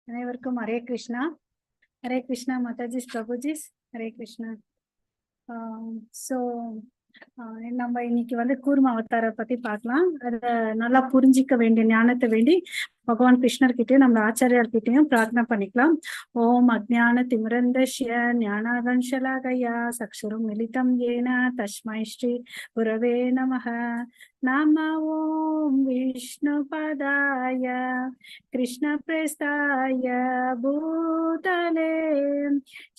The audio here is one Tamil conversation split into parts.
அனைவருக்கும் ஹரே கிருஷ்ணா. ஹரே கிருஷ்ணா மாதாஜிஸ், பிரபுஜிஸ், ஹரே கிருஷ்ணா. ஸோ நம்ம இன்னைக்கு வந்து கூர்ம அவதார பத்தி பார்க்கலாம். அதை நல்லா புரிஞ்சிக்க வேண்டிய ஞானத்தை வேண்டி பகவான் கிருஷ்ணர்கிட்டயும் நம்ம ஆச்சாரியார்கிட்டையும் பிரார்த்தனை பண்ணிக்கலாம். ஓம் அஜ்ஞான திமிரந்தஷ்ய ஞானாகன்ஷலாகயா சக்ஷுரம் மிலிதம் ஏன தஸ்மை ஸ்ரீ குரவே நமஹ. நம ஓம் விஷ்ணு பதாய கிருஷ்ண பிரஸ்தாய பூதலே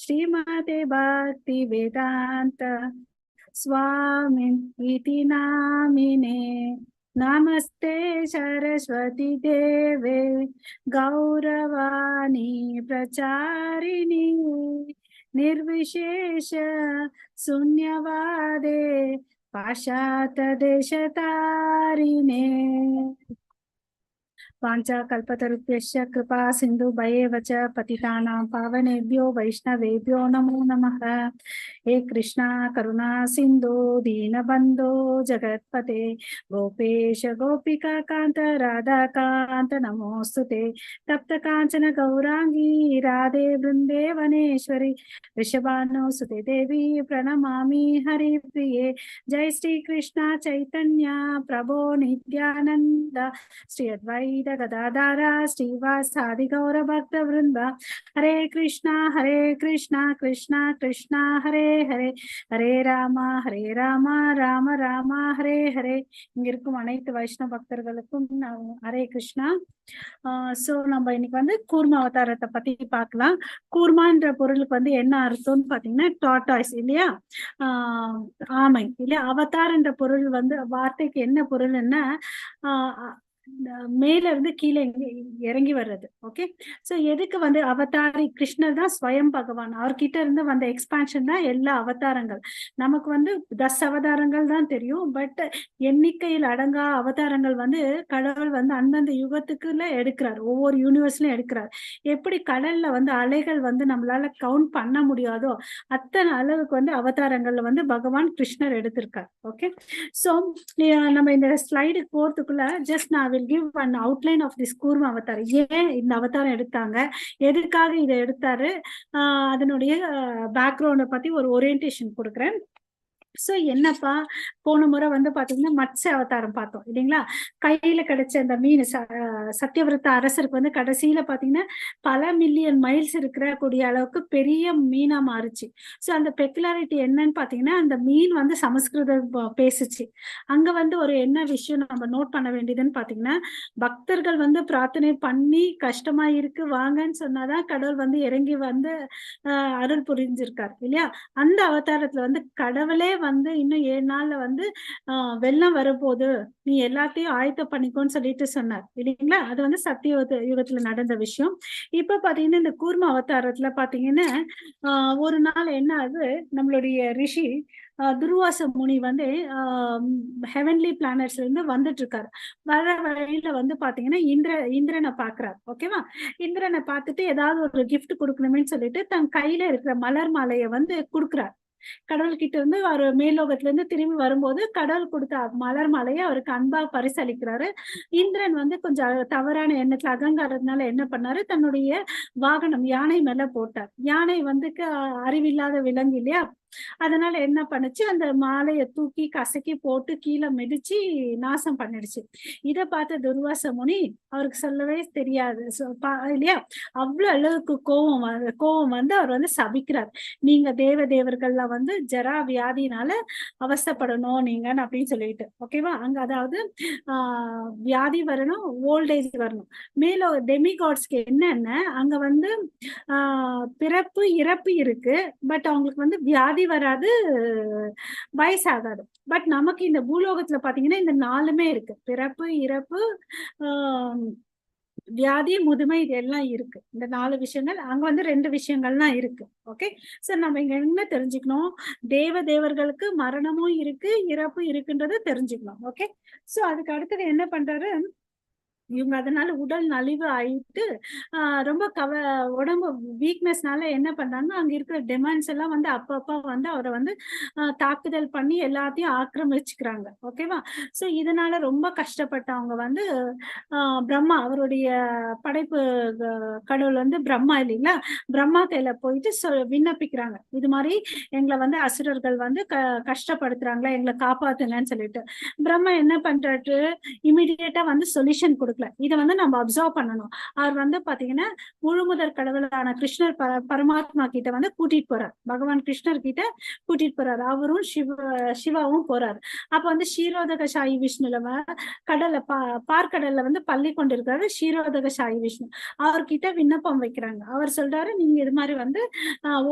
ஸ்ரீமதே பக்தி வேதாந்த स्वामी इति नामिने नमस्ते सरस्वती देवे गौरवाणी प्रचारिणी निर्विशेष शून्यवादे पाश्चात्य देशतारिणे वाञ्छा कल्पतरुभ्यश्च कृपा सिन्धु भयेव च पतितानां पावनेभ्यो वैष्णवेभ्यो नमो नमः. हे कृष्णा करुणा सिन्धु दीनबन्धो जगत्पते गोपेश गोपिका कान्त राधाकान्त नमोऽस्तुते. तप्त काञ्चन गौरांगी राधे वृन्दे वनेश्वरी वृषभानुसुते देवी प्रणमामि हरिप्रिये. जय श्री कृष्ण चैतन्य प्रभो नित्यानन्द श्री अद्वैत गदाधर श्रीवासादि गौर भक्त वृंद. हरे कृष्णा कृष्णा कृष्णा हरे हरे हरे राम राम राम हरे हरे. இங்க இருக்கும் அனைத்து வைஷ்ணவ பக்தர்களுக்கும் ஹரே கிருஷ்ணா. சோ நம்ம இன்னைக்கு வந்து கூர்ம அவதாரத்தை பத்தி பார்க்கலாம். கூர்மான்ற பொருளுக்கு வந்து என்ன அர்த்தம்னு பாத்தீங்கன்னா டாட்டாய்ஸ் இல்லையா, ஆமை இல்லையா. அவதாரன்ற பொருள் வந்து வார்த்தைக்கு என்ன பொருள்னா மேல இருந்து கீழே இறங்கி வர்றது. ஓகே, சோ எதுக்கு வந்து அவதாரி கிருஷ்ணர் தான் ஸ்வயம் பகவான். அவர்கிட்ட இருந்து வந்த எக்ஸ்பான்ஷன் தான் எல்லா அவதாரங்கள். நமக்கு வந்து 10 அவதாரங்கள் தான் தெரியும், பட் எண்ணிக்கையில் அடங்கா அவதாரங்கள் வந்து கடவுள் வந்து அந்தந்த யுகத்துக்குள்ள எடுக்கிறார், ஒவ்வொரு யூனிவர்ஸ்லயும் எடுக்கிறார். எப்படி கடல்ல வந்து அலைகள் வந்து நம்மளால கவுண்ட் பண்ண முடியாதோ அத்தனை அளவுக்கு வந்து அவதாரங்கள்ல வந்து பகவான் கிருஷ்ணர் எடுத்திருக்கார். ஓகே, சோ நம்ம இந்த ஸ்லைடுக்கு போறதுக்குள்ள ஜஸ்ட் நான் will give an outline of this Kurma அவதாரம். ஏன் இந்த அவதாரம் எடுத்தாங்க, எதுக்காக இதை எடுத்தாரு, அதனுடைய பேக்ரவுண்ட பத்தி ஒரு ஓரியன்டேஷன் கொடுக்குறேன். சோ என்னப்பா, போன முறை வந்து பாத்தீங்கன்னா மத்ஸ்ய அவதாரம் பார்த்தோம் இல்லைங்களா. கையில கிடைச்ச அந்த மீன் சத்தியவிரத அரசருக்கு வந்து கடைசியில பாத்தீங்கன்னா பல மில்லியன் மைல்ஸ் இருக்கிற கூடிய அளவுக்கு பெரிய மீனா மாறுச்சு. சோ அந்த பெக்குலாரிட்டி என்னன்னு பாத்தீங்கன்னா அந்த மீன் வந்து சமஸ்கிருதம் பேசுச்சு. அங்க வந்து ஒரு என்ன விஷயம் நம்ம நோட் பண்ண வேண்டியதுன்னு பாத்தீங்கன்னா, பக்தர்கள் வந்து பிரார்த்தனை பண்ணி கஷ்டமா இருக்கு வாங்கன்னு சொன்னாதான் கடவுள் வந்து இறங்கி வந்து அருள் புரிஞ்சிருக்காரு இல்லையா. அந்த அவதாரத்துல வந்து கடவுளே வந்து இன்னும் 7 நாள்ல வந்து வெள்ளம் வரப்போகுது, நீ எல்லாத்தையும் ஆயத்தம் பண்ணிக்கோன்னு சொல்லிட்டு சொன்னார் இல்லைங்களா. அது வந்து சத்திய யுகத்துல நடந்த விஷயம். இப்ப பாத்தீங்கன்னா இந்த கூர்ம அவதாரத்துல பாத்தீங்கன்னா ஒரு நாள் என்ன ஆகுது, நம்மளுடைய ரிஷி துர்வாச முனி வந்து ஹெவன்லி பிளானட்ஸ்ல இருந்து வந்துட்டு இருக்காரு. வர வழியில வந்து பாத்தீங்கன்னா இந்திரனை பாக்குறாரு. ஓகேவா, இந்திரனை பார்த்துட்டு ஏதாவது ஒரு கிஃப்ட் கொடுக்கணுமேன்னு சொல்லிட்டு தன் கையில இருக்கிற மலர் மாலையை வந்து கொடுக்குறாரு. கடவுள் கிட்ட இருந்து அவர் மேலோகத்துல இருந்து திரும்பி வரும்போது கடவுள் கொடுத்த மலர் மாலையை அவருக்கு அன்பா பரிசளிக்கிறாரு. இந்திரன் வந்து கொஞ்சம் தவறான எண்ணத்துல அகங்காரத்தினால என்ன பண்ணாரு, தன்னுடைய வாகனம் யானை மேல போட்டார். யானை வந்து அறிவில்லாத விலங்கு இல்லையா, அதனால என்ன பண்ணுச்சு, அந்த மாலையை தூக்கி கசக்கி போட்டு கீழே மிதிச்சு நாசம் பண்ணிடுச்சு. இதை பார்த்த துர்வாச முனி அவருக்கு சொல்லவே தெரியாது இல்லையா, அவ்வளவு அளவுக்கு கோபம் வந்து அவர் வந்து சபிக்கிறார். நீங்க தேவர்கள்லாம் வந்து ஜரா வியாதினால அவஸ்தப்படணும் நீங்கன்னு அப்படின்னு சொல்லிட்டு. ஓகேவா, அங்க அதாவது வியாதி வரணும், ஓல்டேஜ் வரணும். மேல டெமிகாட்ஸ்க்கு என்னன்னா அங்க வந்து பிறப்பு இறப்பு இருக்கு, பட் அவங்களுக்கு வந்து வியாதி வராது, வயசாகாது. பட் நமக்கு இந்த பூலோகத்துல பாத்தீங்கன்னா இந்த 4மே இருக்கு, பிறப்பு இறப்பு வியாதி முதுமை, இது எல்லாம் இருக்கு. இந்த 4 விஷயங்கள் அங்க வந்து 2 விஷயங்கள் தான் இருக்கு. ஓகே, சோ நம்ம இங்க என்ன தெரிஞ்சுக்கணும், தேவர்களுக்கு மரணமும் இருக்கு இறப்பு இருக்குன்றத தெரிஞ்சுக்கணும். ஓகே, சோ அதுக்கு அடுத்தது என்ன பண்றாரு, இவங்க அதனால உடல் நலிவு ஆயிட்டு ரொம்ப உடம்பு வீக்னஸ்னால என்ன பண்றாங்க, அங்க இருக்கிற டிமாண்ட்ஸ் எல்லாம் வந்து அப்பப்ப வந்து அவரை வந்து தாக்குதல் பண்ணி எல்லாத்தையும் ஆக்கிரமிச்சுக்கிறாங்க. ஓகேவா? சோ இதனால ரொம்ப கஷ்டப்பட்டவங்க வந்து பிரம்மா அவருடைய படைப்பு கடவுள் வந்து பிரம்மா இல்லைங்களா, பிரம்மா கையில போயிட்டு விண்ணப்பிக்கிறாங்க. இது மாதிரி எங்களை வந்து அசுரர்கள் வந்து கஷ்டப்படுத்துறாங்களா, எங்களை காப்பாத்துங்கன்னு சொல்லிட்டு. பிரம்மா என்ன பண்றாரு, இமிடியேட்டா வந்து சொல்யூஷன் கொடுக்கல. இதை வந்து நம்ம அப்சர்வ் பண்ணணும். அவர் வந்து பாத்தீங்கன்னா முழுமுதற் கடவுளான கிருஷ்ணர் பரமாத்மா கிட்ட வந்து கூட்டிட்டு போறார். பகவான் கிருஷ்ணர் கிட்ட கூட்டிட்டு போறாரு. அவரும் சிவாவும் போறாரு. அப்ப வந்து ஷீரோதக சாயி விஷ்ணுல கடல்ல பார்க்கடல்ல வந்து பள்ளி கொண்டிருக்காரு ஷீரோதக சாயி விஷ்ணு. அவர்கிட்ட விண்ணப்பம் வைக்கிறாங்க. அவர் சொல்றாரு, நீங்க இது மாதிரி வந்து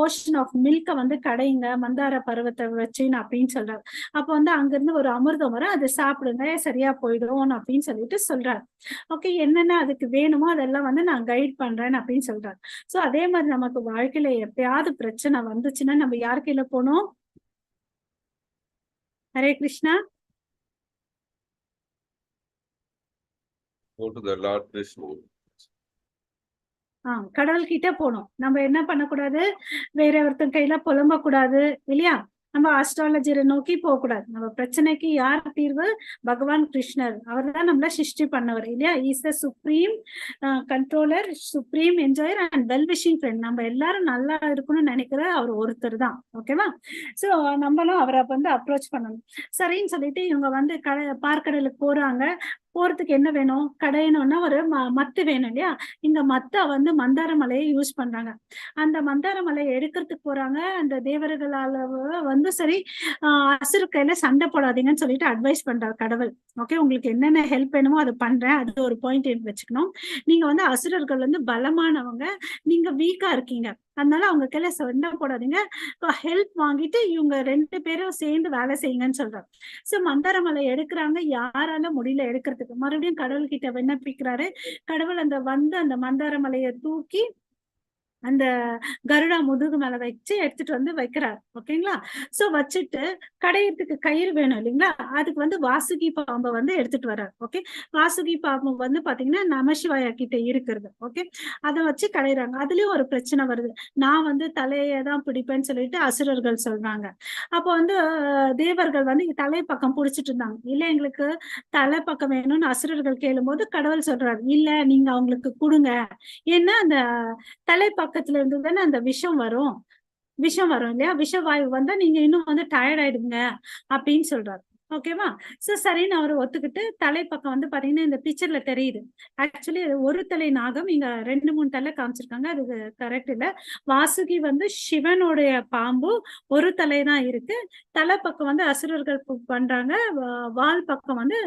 ஓஷன் ஆஃப் மில்க வந்து கடைங்க மந்தார பருவத்தை வச்சுன்னு அப்படின்னு சொல்றாரு. அப்ப வந்து அங்கிருந்து ஒரு அமிர்தம் வரும், அதை சாப்பிடுங்க சரியா போயிடும் அப்படின்னு சொல்லிட்டு சொல்றாரு. ஓகே, என்னென்ன அதுக்கு வேணுமோ அதெல்லாம் வந்து நான் கைட் பண்றேன் அப்படின்னு சொல்றாரு. சோ அதே மாதிரி நமக்கு வாழ்க்கையில எப்பயாவது பிரச்சனை வந்துச்சுன்னா நம்ம யார் கையில போனோம்? ஹரே கிருஷ்ணா. கடவுள் கிட்ட போனோம். நம்ம என்ன பண்ணக்கூடாது, வேற ஒருத்தன் கையில புலம்ப கூடாது இல்லையா? நம்ம அஸ்ட்ராலஜரை நோக்கி போக கூடாது. நம்ம பிரச்சனைக்கு யார் தீர்வு? பகவான் கிருஷ்ணர். அவர் தான் நம்மள சிருஷ்டி பண்ணவர் இல்லையா? Is the supreme controller, supreme என்ஜாயர் and well wishing friend. நம்ம எல்லாரும் நல்லா இருக்கணும்னு நினைக்கிற அவர் ஒருத்தர் தான். ஓகேவா? சோ நம்மளும் அவரை வந்து அப்ரோச் பண்ணணும். சரின்னு சொல்லிட்டு இவங்க வந்து பார்க்கடலுக்கு போறாங்க. போறதுக்கு என்ன வேணும்? கடையணும்னா ஒரு மத்து வேணும் இல்லையா? இந்த மத்தை வந்து மந்தார மலையை யூஸ் பண்றாங்க. அந்த மந்தார மலையை எடுக்கிறதுக்கு போறாங்க. அந்த தேவர்களால வந்து சரி அசுர கையில சண்டை போடாதீங்கன்னு சொல்லிட்டு அட்வைஸ் பண்றாரு கடவுள். ஓகே, உங்களுக்கு என்னென்ன ஹெல்ப் வேணுமோ அதை பண்றேன், அது ஒரு பாயிண்ட் வச்சுக்கணும். நீங்க வந்து அசுரர்கள் வந்து பலமானவங்க, நீங்க வீக்கா இருக்கீங்க, அதனால அவங்க கையில சண்டை போடாதீங்க, ஹெல்ப் வாங்கிட்டு இவங்க 2 பேரும் சேர்ந்து வேலை செய்யுங்கன்னு சொல்றாரு. சோ மந்தாரமலை எடுக்கிறாங்க. யாரால முடியல எடுக்கிறதுக்கு. மறுபடியும் கடவுள் கிட்ட விண்ணப்பிக்கிறாரு. கடவுள் அந்த மந்தாரமலையை தூக்கி அந்த கருடா முதுகு மேல வச்சு எடுத்துட்டு வந்து வைக்கிறார். ஓகேங்களா? சோ வச்சுட்டு கடையறதுக்கு கயிறு வேணும் இல்லைங்களா? அதுக்கு வந்து வாசுகி பாம்பை வந்து எடுத்துட்டு வர்றாரு. ஓகே, வாசுகி பாம்பு வந்து பாத்தீங்கன்னா நமசிவாயா கிட்ட இருக்கிறது. ஓகே, அதை வச்சு கடையிறாங்க. அதுலயும் ஒரு பிரச்சனை வருது. நான் வந்து தலையதான் பிடிப்பேன்னு சொல்லிட்டு அசுரர்கள் சொல்றாங்க. அப்போ வந்து தேவர்கள் வந்து தலை பக்கம் புடிச்சிட்டு இருந்தாங்க. இல்ல எங்களுக்கு தலை பக்கம் வேணும்னு அசுரர்கள் கேளும் போது கடவுள் சொல்றாரு, இல்ல நீங்க அவங்களுக்கு கொடுங்க. ஏன்னா அந்த தலை பக்கத்துல இருந்து தானே அந்த விஷம் வரும் இல்லையா? விஷவாயு வந்தா நீங்க இன்னும் வந்து டயர்ட் ஆயிடுங்க அப்படின்னு சொல்றாரு. ஓகேவா? சோ சரின்னு அவர் ஒத்துக்கிட்டு தலைப்பக்கம் வந்து பாத்தீங்கன்னா இந்த பிக்சர்ல தெரியுது. ஆக்சுவலி ஒரு தலை நாகம், இங்க 2-3 தலை காமிச்சிருக்காங்க, அது கரெக்ட் இல்ல. வாசுகி வந்து சிவனுடைய பாம்பு, ஒரு தலை தான் இருக்கு. தலை பக்கம் வந்து அசுரர்கள் பண்றாங்க, வால் பக்கம் வந்து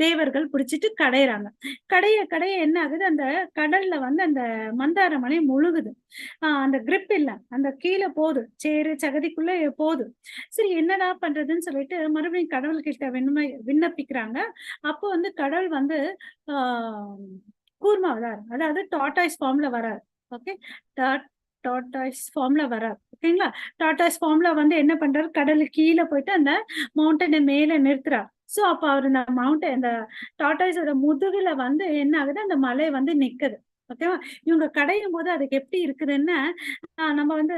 தேவர்கள் பிடிச்சிட்டு கடையிறாங்க. கடைய என்ன ஆகுது, அந்த கடல்ல வந்து அந்த மந்தார மலை முழுகுது. அந்த கிரிப் இல்ல, அந்த கீழே போகுது, சேரு சகதிக்குள்ள போகுது. சரி என்னடா பண்றதுன்னு சொல்லிட்டு மறுபடியும் கடவுள் கிட்ட விண்ணப்பிக்கிறாங்க. அப்போ வந்து கடவுள் வந்து கூர்மா வராரு, அதாவது டாட்டாய்ஸ் ஃபார்ம்ல வராரு. ஓகே, டாட்டாய்ஸ் ஃபார்ம்ல வராரு. ஓகேங்களா? டாட்டாய்ஸ் ஃபார்ம்ல வந்து என்ன பண்றாரு, கடலுக்கு கீழே போயிட்டு அந்த மவுண்டனை மேல நிறுத்துறாரு. சோ அப்ப அவர் இந்த மவுண்டன், இந்த டாட்டாய்ஸோட முதுகுல வந்து என்ன ஆகுது, அந்த மலை வந்து நிக்குது. ஓகேவா? இவங்க கடையும் போது அதுக்கு எப்படி இருக்குதுன்னா நம்ம வந்து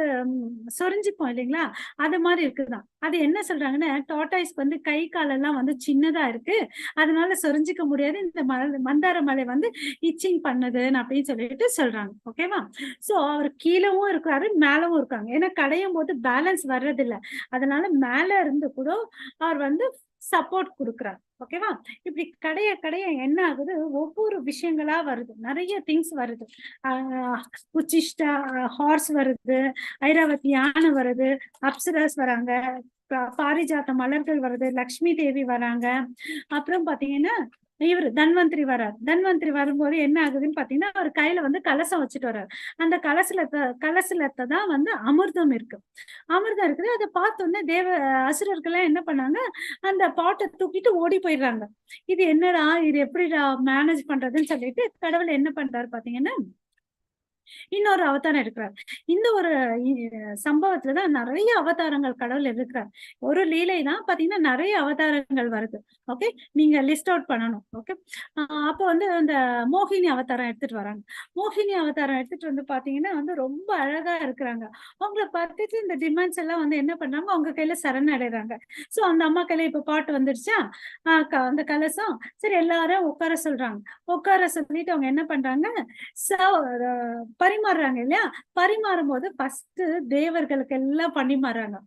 சொரிஞ்சுப்போம் இல்லைங்களா, அது மாதிரி இருக்குதான். அது என்ன சொல்றாங்கன்னா, டாட்டாய்ஸ் வந்து கை காலெல்லாம் வந்து சின்னதா இருக்கு, அதனால சொரிஞ்சிக்க முடியாது, இந்த மந்தார மலை வந்து இச்சிங் பண்ணுதுன்னு அப்படின்னு சொல்லிட்டு சொல்றாங்க. ஓகேவா? சோ அவர் கீழவும் இருக்காரு, மேலவும் இருக்காங்க. ஏன்னா கடையும் போது பேலன்ஸ் வர்றது இல்ல, அதனால மேல இருந்து கூட அவர் வந்து சப்போர்ட் கொடுக்குறாரு. ஓகேவா? இப்படி கடைய என்ன ஆகுது, ஒவ்வொரு விஷயங்களா வருது, நிறைய திங்ஸ் வருது. உச்சிஷ்டா ஹார்ஸ் வருது, ஐராவதி யானை வருது, அப்சரஸ் வராங்க, பாரிஜாத்த மலர்கள் வருது, லக்ஷ்மி தேவி வராங்க. அப்புறம் பாத்தீங்கன்னா இவர் தன்வந்திரி வரும்போது என்ன ஆகுதுன்னு பாத்தீங்கன்னா, அவர் கையில வந்து கலசம் வச்சுட்டு வர்றாரு. அந்த கலசலத்தை தான் வந்து அமிர்தம் இருக்குது. அதை பார்த்தோன்னே அசுரர்கள் என்ன பண்ணாங்க, அந்த பாட்டை தூக்கிட்டு ஓடி போயிடுறாங்க. இது என்னடா, இது எப்படிடா மேனேஜ் பண்றதுன்னு சொல்லிட்டு கடவுள் என்ன பண்றாரு பாத்தீங்கன்னா, இன்னொரு அவதாரம் எடுக்கிறார். இந்த ஒரு சம்பவத்துலதான் நிறைய அவதாரங்கள் கடவுள் இருக்கிறார். ஒரு லீலை தான் பாத்தீங்கன்னா நிறைய அவதாரங்கள் வருது. ஓகே, நீங்க லிஸ்ட் அவுட் பண்ணணும். ஓகே, அப்போ வந்து அந்த மோகினி அவதாரம் எடுத்துட்டு வராங்க. மோகினி அவதாரம் எடுத்துட்டு வந்து பாத்தீங்கன்னா வந்து ரொம்ப அழகா இருக்கிறாங்க. அவங்கள பார்த்துட்டு இந்த டிமாண்ட்ஸ் எல்லாம் வந்து என்ன பண்றாங்க, அவங்க கையில சரணடைறாங்க. சோ அந்த அம்மா கையில இப்ப பாட்டு வந்துருச்சா, அந்த கலசம் சரி எல்லாரும் உட்கார சொல்றாங்க. உட்கார சொல்லிட்டு அவங்க என்ன பண்றாங்க, பரிமாறுறாங்க இல்லையா? பரிமாறும் போது ஃபர்ஸ்ட் தேவர்களுக்கு எல்லாம் பரிமாறுறாங்க.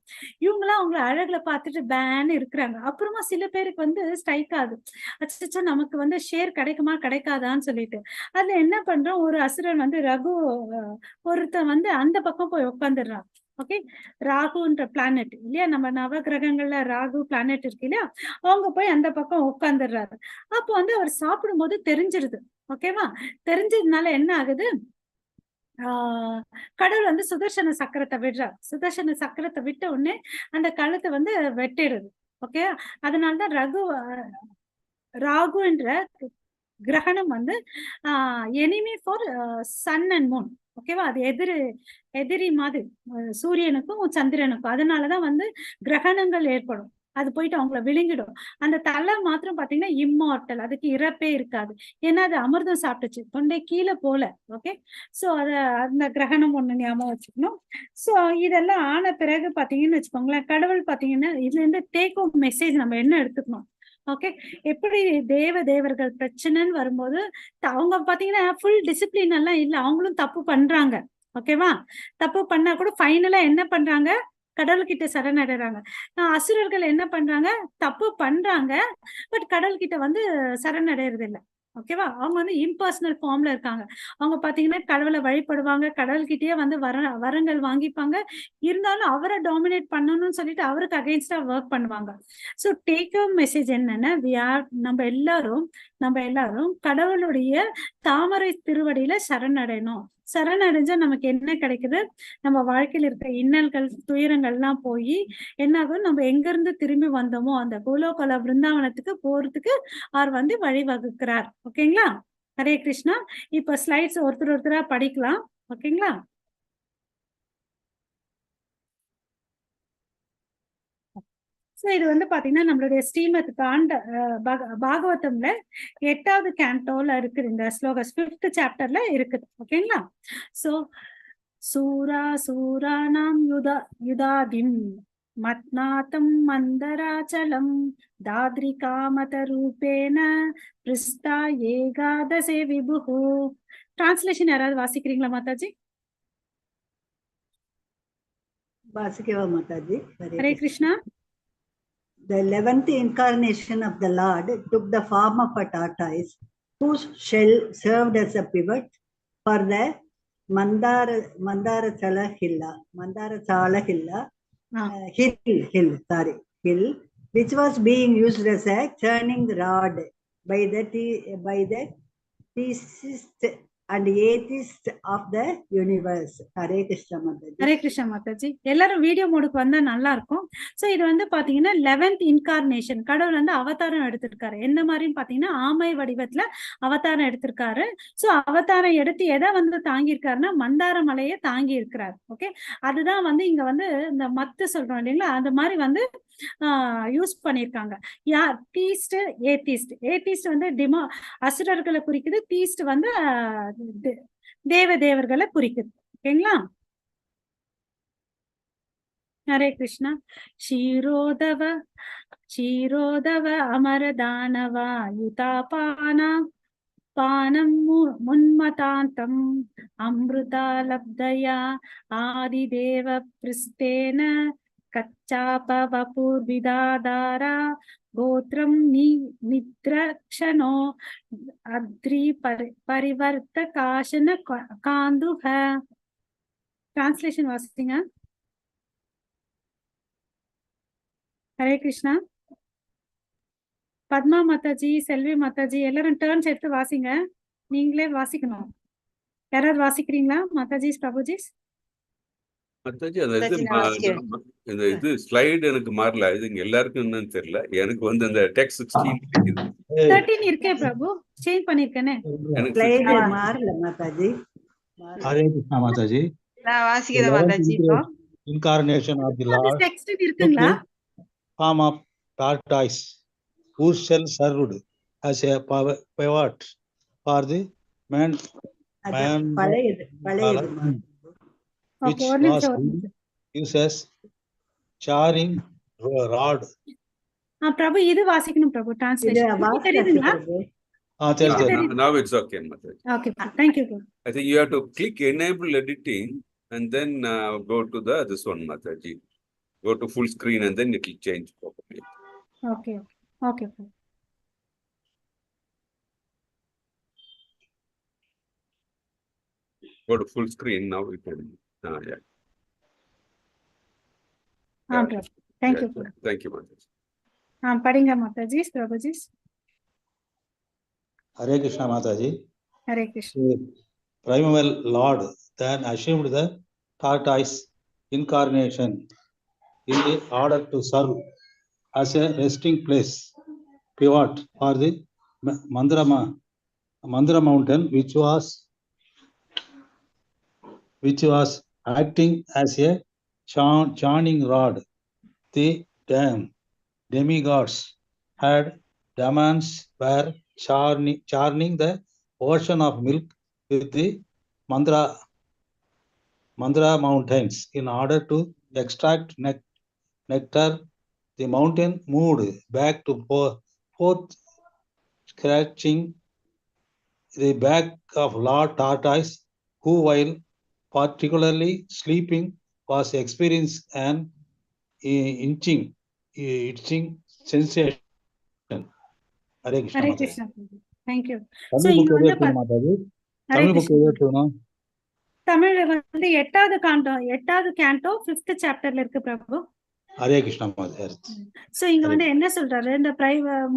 இவங்கெல்லாம் அவங்கள அழகுல பார்த்துட்டு பேன்னு இருக்கிறாங்க. அப்புறமா சில பேருக்கு வந்து ஸ்ட்ரைக் ஆகுது, அச்சச்சோ நமக்கு வந்து ஷேர் கிடைக்குமா கிடைக்காதான்னு சொல்லிட்டு. அதுல என்ன பண்றோம், ஒரு அசுரன் வந்து ரகு ஒருத்தன் வந்து அந்த பக்கம் போய் உட்காந்துடுறான். ஓகே, ராகுன்ற பிளானட் இல்லையா, நம்ம நவ கிரகங்கள்ல ராகு பிளானட் இருக்கு இல்லையா, அவங்க போய் அந்த பக்கம் உட்காந்துடுறாரு. அப்போ வந்து அவர் சாப்பிடும் போது தெரிஞ்சிருது. ஓகேவா, தெரிஞ்சதுனால என்ன ஆகுது, கடவுள் வந்து சுதர்சன சக்கரத்தை விடுறார். சுதர்சன சக்கரத்தை விட்ட உடனே அந்த கழுத்தை வந்து வெட்டிடுது. ஓகே, அதனாலதான் ராகு என்ற கிரகணம் வந்து enemy for sun and moon. ஓகேவா, அது எதிரி மாதிரி சூரியனுக்கும் சந்திரனுக்கும். அதனாலதான் வந்து கிரகணங்கள் ஏற்படும். அது போயிட்டு அவங்கள விழுங்கிடும். அந்த தலை மாத்திரம் பாத்தீங்கன்னா இம்மார்டல், அதுக்கு இறப்பே இருக்காது. ஏன்னா அது அமிர்தம் சாப்பிட்டுச்சு, தொண்டை கீழே போல. ஓகே, சோ அந்த கிரகணம் ஒண்ணு ஞாபகம் வச்சுக்கணும். சோ இதெல்லாம் ஆன பிறகு பாத்தீங்கன்னு வச்சுக்கோங்களேன், கடவுள் பாத்தீங்கன்னா இதுல இருந்து டேக் ஹோம் மெசேஜ் நம்ம என்ன எடுத்துக்கணும். ஓகே, எப்படி தேவர்கள் பிரச்சனைன்னு வரும்போது அவங்க பாத்தீங்கன்னா ஃபுல் டிசிப்ளின் எல்லாம் இல்ல, அவங்களும் தப்பு பண்றாங்க. ஓகேவா, தப்பு பண்ணா கூட ஃபைனலா என்ன பண்றாங்க, கடவுள்கிட்ட சரணடைறாங்க. அசுரர்கள் என்ன பண்றாங்க, தப்பு பண்றாங்க, பட் கடவுள்கிட்ட வந்து சரணடைறது இல்லை. ஓகேவா, அவங்க வந்து இம்பர்சனல் ஃபார்ம்ல இருக்காங்க. அவங்க பாத்தீங்கன்னா கடவுளை வழிபடுவாங்க, கடவுள்கிட்டயே வந்து வரங்கள் வாங்கிப்பாங்க. இருந்தாலும் அவரை டாமினேட் பண்ணணும்னு சொல்லிட்டு அவருக்கு அகைன்ஸ்டா ஒர்க் பண்ணுவாங்க. ஸோ டேக் ஹோம் மெசேஜ் என்னன்னா, நம்ம எல்லாரும் கடவுளுடைய தாமரை திருவடியில சரணடையணும். சரணடைஞ்சா நமக்கு என்ன கிடைக்குது, நம்ம வாழ்க்கையில் இருக்க இன்னல்கள் துயரங்கள்லாம் போய் என்னாகும், நம்ம எங்க இருந்து திரும்பி வந்தோமோ அந்த கோலோகல பிருந்தாவனத்துக்கு போறதுக்கு அவர் வந்து வழிவகுக்கிறார். ஓகேங்களா, ஹரே கிருஷ்ணா. இப்ப ஸ்லைட்ஸ் ஒருத்தரா படிக்கலாம். ஓகேங்களா. சோ இது வந்து பாத்தீங்கன்னா நம்மளுடைய ஸ்ரீமத் பாகவதம்ல 8வது கேண்டோல இருக்குது இந்த ஸ்லோகஸ், 5th சாப்டர்ல இருக்குது. ஓகேங்களா. சோ சூரானாம் யுதாதிம் மத்நாதம் மந்தராச்சலம் தாத்ரிகாமத ரூபேன பிருஷ்டா ஏகாதசே விபுஹு. டிரான்ஸ்லேஷன் யாராவது வாசிக்கிறீங்களா Mataji? வாசிக்கவா Mataji? Hare Krishna. The 11th incarnation of the Lord took the form of a tortoise, whose shell served as a pivot for the Mandarachala hill, which was being used as a churning rod by the theist and atheist of the universe. Hare Krishna Mataji. Hare Krishna Mataji. எல்லாரும் வீடியோ மோடுக்கு வந்தா நல்லா இருக்கும். சோ இது வந்து பாத்தீங்கன்னா 11th இன்கார்னேஷன், கடவுள் வந்து அவதாரம் எடுத்திருக்காரு. எந்த மாதிரின்னு பாத்தீங்கன்னா ஆமை வடிவத்துல அவதாரம் எடுத்திருக்காரு. சோ அவதாரம் எடுத்து எதை வந்து தாங்கியிருக்காருன்னா மந்தார மலையை தாங்கி இருக்கிறார். ஓகே, அதுதான் வந்து இங்க வந்து இந்த மத்து சொல்றோம் இல்லைங்களா, அந்த மாதிரி வந்து யூஸ் பண்ணிருக்காங்க. யார், தீஸ்ட் ஏத்திஸ்ட் வந்து அசுரர்களை குறிக்குது, தீஸ்ட் வந்து தேவர்களை குறிக்குது. ஓகேங்களா. ஹரே கிருஷ்ணா. க்ஷீரோதவ அமரதானவா யுதாபானா பானம் முன்மதாந்தம் அம்ருதா லப்தயா ஆதிதேவ பிருஷ்டேன கச்சாபவபூர்விதாதாரா கோத்ரம் நித்ரக்ஷணோ அத்ரி பரிவர்த்த காஷன காந்துக. டிரான்ஸ்லேஷன் வாசிங்க. ஹரே கிருஷ்ணா. பத்மா மாதாஜி, செல்வி மாதாஜி எல்லாரும் டர்ன்ஸ் எடுத்து வாசிங்க. நீங்களே வாசிக்கணும். யாராவது வாசிக்கிறீங்களா மாதாஜி, பிரபுஜி? மாதாஜி அந்த இது ஸ்லைடு எனக்கு மாறல, இது எல்லாருக்கும் என்னன்னு தெரியல. எனக்கு வந்து அந்த டெக்ஸ்ட் 13 இருக்கே பிரபு, சேஞ்ச் பண்ணிருக்கேனே. ஸ்லைடு மாறல மாதாஜி. Hare Krishna Mataji. நான் The வாசிக்கிறேன் 11th மாதாஜி இப்போ. incarnation of the Lord text took இருக்குங்களா? the form of tortoise, whose shell served as a pivot for the man, அது பழையது which ஓகே, ஒரு was நிமிஷம். used as charring rod. பிரபு இது வாசிக்கணும் பிரபு, இது டிரான்ஸ்லேஷன் வாசிச்சு தெரியுதுங்களா? பிரபு. Now it's okay, Mataji. Okay, thank you. I think you have to click enable editing and then go to this one, Mataji. Go to full screen and then it will change properly. Okay okay. Go to full screen now. We can. Yeah. Prabhu, thank you. Thank you, Mataji. படிங்க Mataji, Prabhuji. Hare Krishna Mataji. Hare Krishna. The primeval Lord then assumed the tortoise incarnation in order to serve as a resting place, pivot for the Mandara mountain, which was acting as a churning rod. The demigods had demons were churning the ocean of milk with the Mandara mountains in order to extract nectar. The mountain moved back to forth, scratching the back of Lord Tortoise, who, while particularly sleeping, was experiencing an itching sensation. Hare Krishna. Hare Mataji. Krishna. Thank you. Tamil book எது எடுக்கணும் மாதாஜி? தமிழ் புக் எது எடுக்கணும்? தமிழ்ல வந்து 8வது கேண்டோ 5th சாப்டர்ல இருக்கு பிரபு. ஹரே கிருஷ்ணா மாதாஜி. சோ இங்க வந்து என்ன சொல்றாரு, இந்த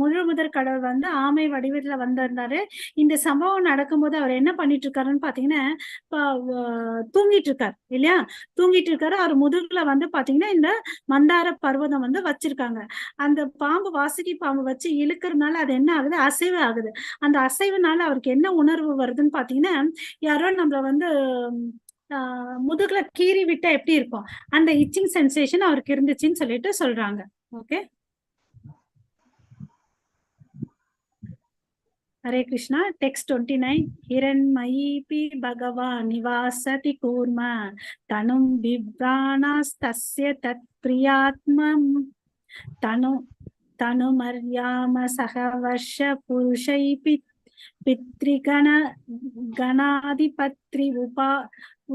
முழு முதற் கடவுள் வந்து ஆமை வடிவத்துல வந்திருந்தாரு. இந்த சம்பவம் நடக்கும்போது அவர் என்ன பண்ணிட்டு இருக்காருன்னு பாத்தீங்கன்னா, தூங்கிட்டு இருக்காரு இல்லையா? தூங்கிட்டு இருக்காரு. அவர் முதுகுல வந்து பாத்தீங்கன்னா இந்த மந்தார பர்வதம் வந்து வச்சிருக்காங்க. அந்த பாம்பு, வாசுகி பாம்பு வச்சு இழுக்கிறதுனால அது என்ன ஆகுது, அசைவு ஆகுது. அந்த அசைவுனால அவருக்கு என்ன உணர்வு வருதுன்னு பாத்தீங்கன்னா, யாரோ நம்மள வந்து முதுகுல கீறி விட்டா எப்படி இருக்கும், அந்த இச்சிங் சென்சேஷன் அவருக்கு இருந்துச்சுன்னு சொல்லிட்டு சொல்றாங்க. ஓகே, ஹரே கிருஷ்ணா. டெக்ஸ்ட் 29. ஹிரண்மயீபி பகவான் நிவாசதி கூர்ம தனும் விப்ராணாஸ்தஸ்ய தத் பிரியாத்மம் தனுமர்யாம சகவர்ஷ புருஷை பித்ரிகணாதிபத்ரி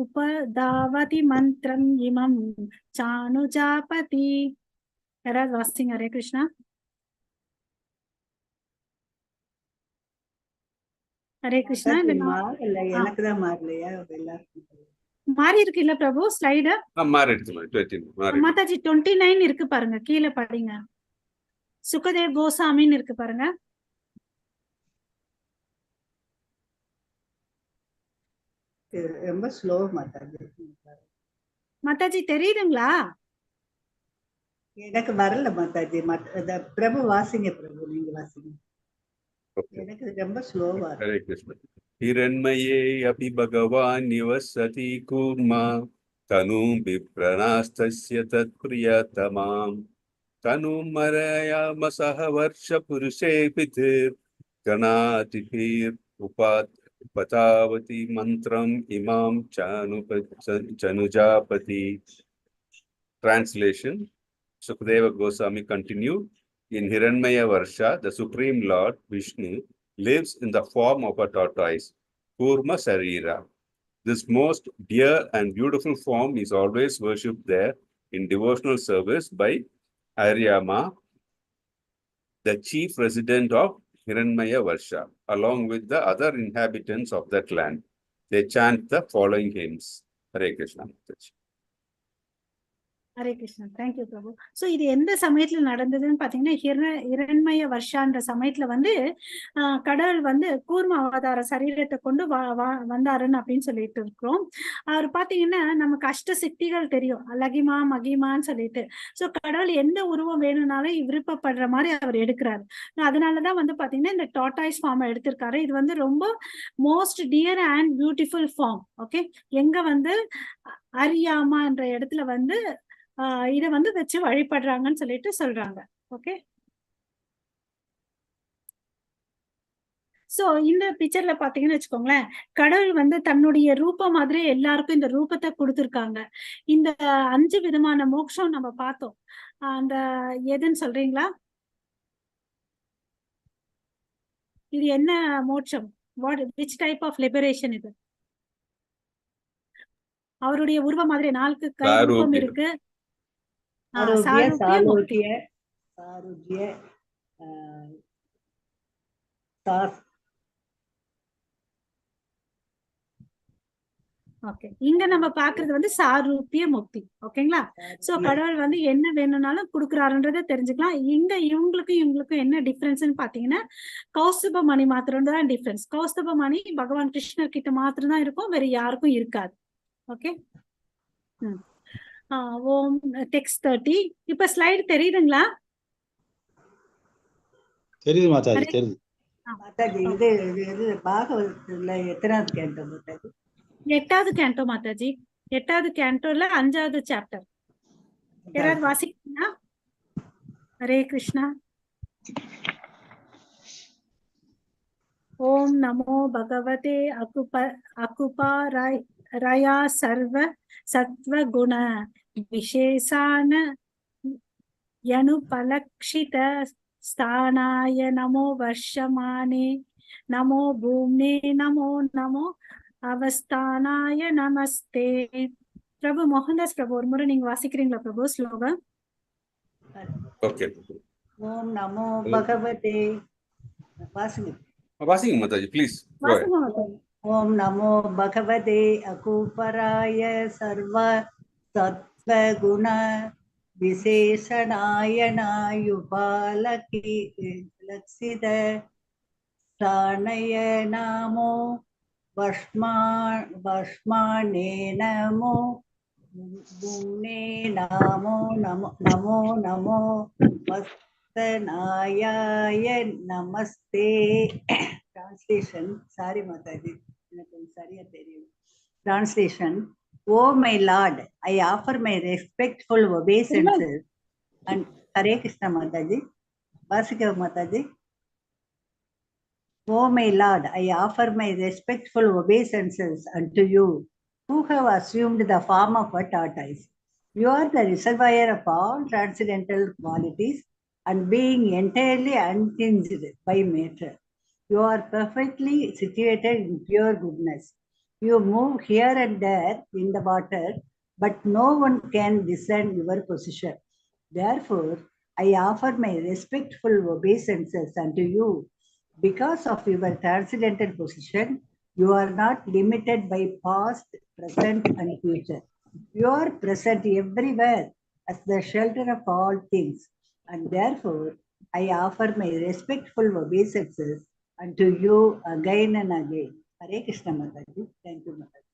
உபதாவதி மந்திரம் இமம் சானுஜாபதி. யாராவது வாசிங்க. ஹரே கிருஷ்ணா. ஹரே கிருஷ்ணா. எனக்கு தான் மாறலையா? மாறி இருக்கு இல்ல பிரபு ஸ்லைடு? மாதாஜி 29 இருக்கு பாருங்க, கீழே படிங்க. சுகதேவ் கோசாமின்னு இருக்கு பாருங்க. ரொம்ப ஸ்லோ மாதாஜி. மாதாஜி தெரியுதுங்களா? எனக்கு வரல மாதாஜி. பிரபு வாசிங்க. பிரபு நீங்க வாசிங்க. எனக்கு ரொம்ப ஸ்லோவா இருக்கு. ஹரே கிருஷ்ணா. ஹிரண்மயே அபி பகவான் நிவசதி கூர்மா தனும் விப்ரணாஸ்தஸ்ய தத் பிரியதமாம் தனுமரயாம சஹவர்ஷ புருஷே பிதிர் கணாதிபீர் உபதாவதி மந்திரம் இமாம் சானுஜாபதி. Translation. Sukadeva Goswami continued. In Hiranmaya Varsha, the Supreme Lord Vishnu lives in the form of a tortoise, Kurma Sarira. This most dear and beautiful form is always worshipped there in devotional service by Aryama, the chief resident of Hiranmaya Varsha, along with the other inhabitants of that land. They chant the following hymns. Hare Krishna. Hare Krishna. Thank you பிரபு. சோ இது எந்த சமயத்துல நடந்ததுன்னு பாத்தீங்கன்னா இரண்மய வருஷான்ற சமயத்துல வந்து கடவுள் வந்து கூர்ம அவதார சரீரத்தை கொண்டு வந்தாருன்னு அப்படின்னு சொல்லிட்டு இருக்கிறோம். அவர் பாத்தீங்கன்னா நமக்கு அஷ்ட சித்திகள் தெரியும், லகிமா மகிமான்னு சொல்லிட்டு. சோ கடவுள் எந்த உருவம் வேணும்னாலும் விருப்பப்படுற மாதிரி அவர் எடுக்கிறாரு. அதனாலதான் வந்து பாத்தீங்கன்னா இந்த டாட்டாய்ஸ் ஃபார்ம் எடுத்திருக்காரு. இது வந்து ரொம்ப most dear and beautiful form. Okay, எங்க வந்து அரியாமான்ற இடத்துல வந்து இத வந்து வச்சு வழிபடுறாங்கன்னு சொல்லிட்டு சொல்றாங்க. ஓகே, சோ இந்த பிக்சர்ல பாத்தீங்கன்னு வச்சுக்கோங்களேன், கடவுள் வந்து தன்னுடைய ரூபம் மாதிரி எல்லாருக்கும் இந்த ரூபத்தை கொடுத்திருக்காங்க. இந்த 5 விதமான மோட்சம் நம்ம பார்த்தோம். அந்த எதுன்னு சொல்றீங்களா? இது என்ன மோட்சம்? விச் டைப் ஆஃப் லிபரேஷன் இது? அவருடைய உருவம் மாதிரி 4 கை ரூபம் இருக்கு. ஓகே, இங்க நம்ம பாக்குறது வந்து சாரூபிய முக்தி. ஓகேங்களா? சோ கடவுள் வந்து என்ன வேணும்னாலும் கொடுக்குறாருன்றத தெரிஞ்சுக்கலாம். இங்க இவங்களுக்கும் என்ன டிஃபரன்ஸ்ன்னு பாத்தீங்கன்னா, கௌஸ்துப மணி மாத்திரம் தான் டிஃபரன்ஸ். கௌஸ்துப மணி பகவான் கிருஷ்ணர் கிட்ட மாத்திரம் தான் இருக்கும், வேற யாருக்கும் இருக்காது. ஓகே, ஓம் டெக்ஸ்ட் 30. இப்ப ஸ்லைடு தெரியுதுங்களா? தெரியுது மாதாஜி, தெரியுது மாதாஜி. இது பாகவதத்துல எத்தனாவது கேண்டோ மாதாஜி? 8வது கேண்டோ மாதாஜி. 8வது கேண்டோல 5வது சாப்டர். யாராவது வாசிக்கிறீங்களா? ஹரே கிருஷ்ணா. ஓம் நமோ பகவதே அகுபாரயா சர்வ சத்வ குண விசேஷான யனுபலக்ஷித ஸ்தானாய நமோ வர்ஷமானே நமோ பூம்னே நமோ நமோ அவஸ்தானாய நமஸ்தே. பிரபு மோகன்தாஸ் பிரபு, ஒரு முறை நீங்க வாசிக்கிறீங்களா பிரபு ஸ்லோகம்? ஓகே. ஓம் நமோ பகவதே, வாசிங்க மாதாஜி ப்ளீஸ். ஓம் நமோ பகவதே அகூபராய சர்வ சத்வ குண விசேஷணாய நாயுபாலக்ஷித ஸ்தானய நமோ வஷ்மானே நமோ பூம்னே நமோ நமோ நமோ வஸ்தனாயாய நமஸ்தே. Translation, sorry Mataji, Translation: Oh my Lord, I offer my respectful obeisances and Hare Krishna Mataji. Vasika Mataji. Oh my Lord, I offer my respectful obeisances unto you, who have assumed the form of a tortoise. You are the reservoir of all transcendental qualities, and being entirely untinged by matter, you are perfectly situated in pure goodness. You move here and there in the water, but no one can discern your position. Therefore, I offer my respectful obeisances unto you. Because of your transcendental position, you are not limited by past, present, and future. You are present everywhere as the shelter of all things, and therefore, I offer my respectful obeisances unto you again and again. Hare Krishna Mataji. Thank you Mataji.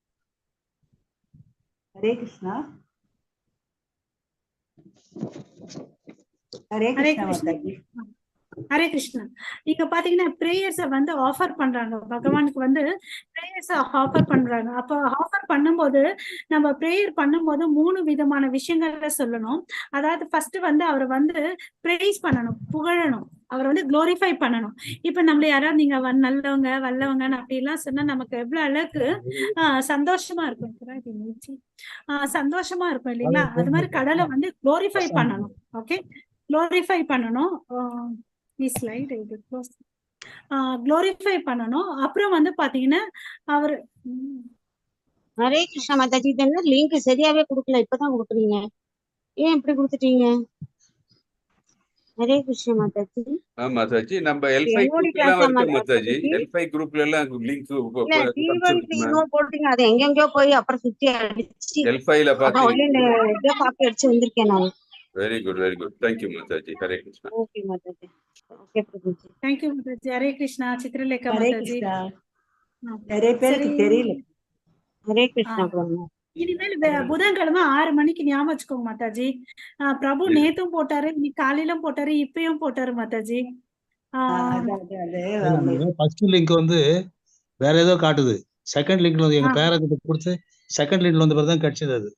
Hare Krishna. Hare Krishna Mataji. Hare Krishna. இங்க பாத்தீங்கன்னா பிரேயர்ஸ வந்து ஆஃபர் பண்றாங்க, பகவானுக்கு வந்து பிரேயர்ஸ ஆஃபர் பண்றாங்க. அப்ப ஆஃபர் பண்ணும்போது நம்ம பிரேயர் பண்ணும்போது 3 விதமான விஷயங்கள்ல சொல்லணும். அதாவது ஃபர்ஸ்ட் வந்து அவரை வந்து பிரேஸ் பண்ணணும், புகழணும், அவரை வந்து குளோரிஃபை பண்ணணும். இப்ப நம்மள யாராவது நீங்க நல்லவங்க வல்லவங்கன்னு அப்படி எல்லாம் சொன்னா நமக்கு எவ்வளவு அளவுக்கு சந்தோஷமா இருக்கும், சந்தோஷமா இருக்கும் இல்லைங்களா? அது மாதிரி கடலை வந்து குளோரிஃபை பண்ணணும். ஓகே, குளோரிஃபை பண்ணணும். குளோரிஃபை பண்ணணும். அப்புறம் வந்து பாத்தீங்கன்னா அவரு ஹரே கிருஷ்ணா மாதாஜி. இதெல்லாம் லிங்க் சரியாவே கொடுக்கல, இப்பதான் கொடுக்குறீங்க, ஏன் இப்படி கொடுத்துட்டீங்க? ஹரே கிருஷ்ண மாதாஜி. மாதாஜி நம்ம எல்5 என்னோட குரூப்ல எல்லாம் கிளாஸா இருக்கு மாதாஜி. மாதாஜி? எல்5 குரூப்ல எல்லாம் லிங்க் இல்ல T1 T2 போட்டீங்க, அது எங்கெங்கயோ போய் அப்புறம் சுத்தி அடிச்சு எல்5ல அப்புறம் ஒன்லி பாத்து. இதை காப்பி அடிச்சு வந்திருக்கேன் நான். Very good, very good. Thank you மாதாஜி. ஹரே கிருஷ்ணா. ஓகே மாதாஜி. ஓகே பிரபுஜி. தேங்க்யூ மாதாஜி. ஹரே கிருஷ்ணா. சித்ரலேகா ஹரே மாதாஜி. கிருஷ்ணா. ஆ, நிறைய சரி. பேருக்கு தெரியல. ஹரே ஆ, கிருஷ்ணா பிரபு. இனிமேல் புதன்கிழமை 6 மணிக்கு ஞாபகம் வச்சுக்கோங்க மாதாஜி. பிரபு நேத்தும் போட்டாரு, இன்னைக்கு காலையிலும் போட்டாரு, இப்பயும் போட்டாரு மாதாஜி. ஃபர்ஸ்ட் லிங்க் வந்து வேற ஏதோ காட்டுது. செகண்ட் லிங்க்ல வந்து எங்க பேரை கொடுத்து செகண்ட் லிங்க்ல வந்து தான் கிடைச்சது. அது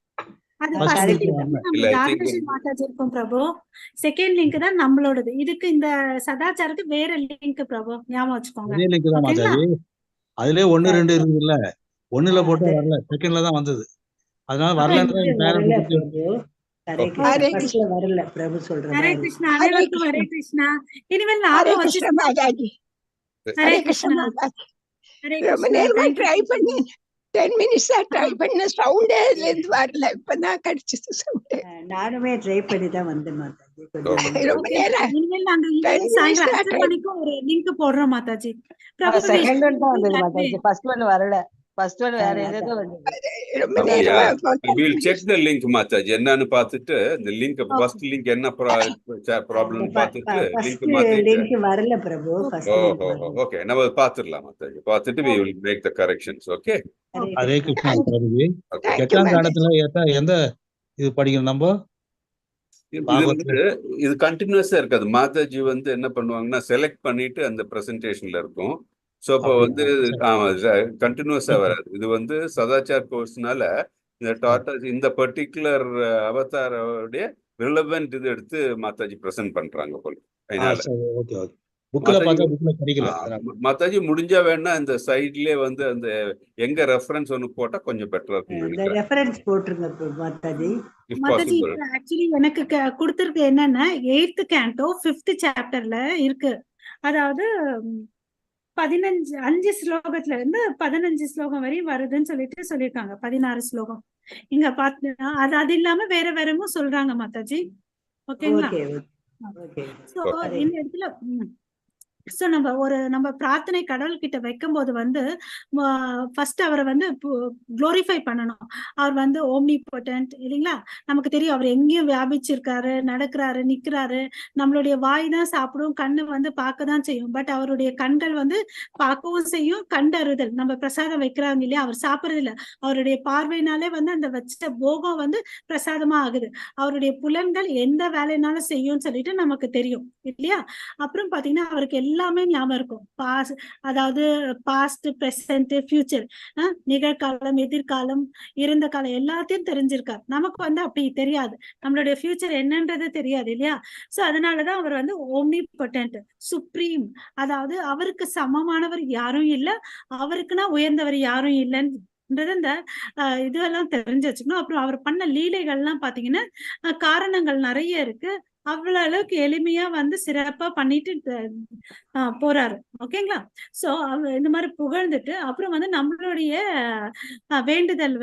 அது First ஃபர்ஸ்ட் link லிங்க் வரல. வந்து இல்ல, நம்ம I think தாரணேஸ்வரி மாதாஜி இருக்கும் பிரபு. செகண்ட் லிங்க் தான் நம்மளோடது. இதுக்கு இந்த சதாச்சாரத்துக்கு வேற லிங்க் பிரபு, ஞாபகம் வச்சுக்கோங்க. அதே லிங்க் தான் ஓகேங்களா? மாதாஜி. அதுலயே 1 2 இருக்குது இல்ல, 1ல போட்டா வரல, செகண்ட்ல தான் வந்தது. அதனால வரலன்னு தான் என் பேரை வரல கொடுத்து. பிரபு. ஹரே Okay. கிருஷ்ணா. ஹரே ஃபர்ஸ்ட்ல வரல பிரபு சொல்ற ஹரே மாதிரி. கிருஷ்ணா. அனைவருக்கும் ஹரே கிருஷ்ணா. இனிமேல் ஹரே ஞாபகம் வச்சு கிருஷ்ண மாதாஜி. ஹரே ஹரே கிருஷ்ண கிருஷ்ணா. மாதாஜி. ஹரே ரொம்ப கிருஷ்ணா. நேரமா தேங்க்யூ. ட்ரை பண்ணி 10 மினிட்ஸா ட்ரை பண்ண, சவுண்டே அதுல இருந்து வரல. இப்பதான் கிடைச்சது சவுண்ட். நானுமே ட்ரை பண்ணி தான் வந்தேன் மாதாஜி. கொஞ்சம் ரொம்ப நேரம் இனிமேல் நாங்க 10 ஈவினிங் சாயங்காலம் மினிட்ஸா 5 ட்ரை. மணிக்கும் ஒரு லிங்க் போடுறோம் மாதாஜி. பிரபு செகண்ட் ஒன் தான் வந்தது மாதாஜி. ஃபர்ஸ்ட் ஒன் வரல. ஃபர்ஸ்ட் ஒன் வேற அதான். ஏதோ வந்தது. ரொம்ப அப்படியா? நேரமா We'll check the link Mataji. என்னன்னு பார்த்துட்டு இந்த லிங்க் ஃபர்ஸ்ட் லிங்க் என்ன ப்ராப்ளம் பார்த்துட்டு லிங்க் ஃபர்ஸ்ட் மாத்திட்டு. லிங்க் வரல பிரபு. ஃபர்ஸ்ட் லிங்க் வரல. ஓகே, நம்ம பார்த்துடலாம் மாதாஜி. பார்த்துட்டு we will make the corrections. Okay. Hare Krishna Prabhuji. Okay. Thank you எட்டாம் மாதாஜி. காலத்துல எந்த இது படிக்கணும் நம்ம? இது வந்து இது கண்டினியூஸா இருக்காது. மாதாஜி வந்து என்ன பண்ணுவாங்கன்னா செலக்ட் பண்ணிட்டு அந்த பிரசன்டேஷன்ல இருக்கும். ஸோ இப்போ வந்து கண்டினியூஸா வராது. இது வந்து சதாச்சார் கோர்ஸ்னால இந்த டாட்டா இந்த பர்டிகுலர் அவதாரோடைய ரிலவென்ட் இது எடுத்து மாதாஜி பிரசன்ட் பண்றாங்க போல. அதனால ஓகே ஓகே. புக்ல பார்த்தா புக்ல கிடைக்கல. மாதாஜி முடிஞ்சா வேணா இந்த சைட்லயே வந்து அந்த எங்க ரெஃபரன்ஸ் ஒன்று போட்டா கொஞ்சம் பெட்டரா இருக்கும் இந்த நினைக்கிறேன். ரெஃபரன்ஸ் போட்டுருங்க Mataji. If Mataji possible. Actually எனக்கு கொடுத்திருக்கு என்னன்னா 8th canto 5th chapterல இருக்கு. அதாவது 5 ஸ்லோகத்துல இருந்து 15 ஸ்லோகம் வரையும் வருதுன்னு சொல்லியிருக்காங்க. 16 ஸ்லோகம் இங்க பார்த்தா அது இல்லாம வேற வேறமும் சொல்றாங்க மாதாஜி. ஓகேங்களா? Okay okay. சோ இந்த இடத்துல சோ நம்ம பிரார்த்தனை கடவுள் கிட்ட வைக்கும் போது வந்து ஃபர்ஸ்ட் அவரை வந்து குளோரிஃபை பண்ணணும். அவர் வந்து ஓம்னிபோட்டன்ட் இல்லைங்களா? நமக்கு தெரியும் அவர் எங்கேயும் வியாபிச்சிருக்காரு, நடக்கிறாரு, நிக்கிறாரு. நம்மளுடைய வாய் தான் சாப்பிடும், கண்ணு வந்து பார்க்க தான் செய்யும். பட் அவருடைய கண்கள் வந்து பார்க்கவும் செய்யும், கண்டறிதல். நம்ம பிரசாதம் வைக்கிறாங்க இல்லையா, அவர் சாப்பிடுறது இல்ல, அவருடைய பார்வையினாலே வந்து அந்த வச்ச போகம் வந்து பிரசாதமா ஆகுது. அவருடைய புலன்கள் எந்த வேலைனாலும் செய்யும்னு சொல்லிட்டு நமக்கு தெரியும் இல்லையா? அப்புறம் பாத்தீங்கன்னா அவருக்கு எல்லாமே ஞாபகம் இருக்கும். அதாவது பாஸ்ட், பிரசன்ட், ஃபியூச்சர், நிகழ்காலம், எதிர்காலம், இறந்த காலம் எல்லாத்தையும் தெரிஞ்சிருக்காரு. நமக்கு வந்து அப்படி தெரியாது, நம்மளுடைய ஃபியூச்சர் என்னன்றது தெரியாது இல்லையா? சோ அதனாலதான் அவர் வந்து ஓம்னிபொட்டன்ட், சுப்ரீம். அதாவது அவருக்கு சமமானவர் யாரும் இல்லை, அவருக்குன்னா உயர்ந்தவர் யாரும் இல்லைன்னு இந்த இதெல்லாம் தெரிஞ்சு வச்சுக்கணும். அப்புறம் அவர் பண்ண லீலைகள்லாம் பாத்தீங்கன்னா காரணங்கள் நிறைய இருக்கு. அவ்வளவு அளவுக்கு எளிமையா வந்து சிறப்பா பண்ணிட்டு போறாரு. ஓகேங்களா? சோ இந்த மாதிரி புகழ்ந்துட்டு அப்புறம் வந்து நம்மளுடைய வேண்டுதல்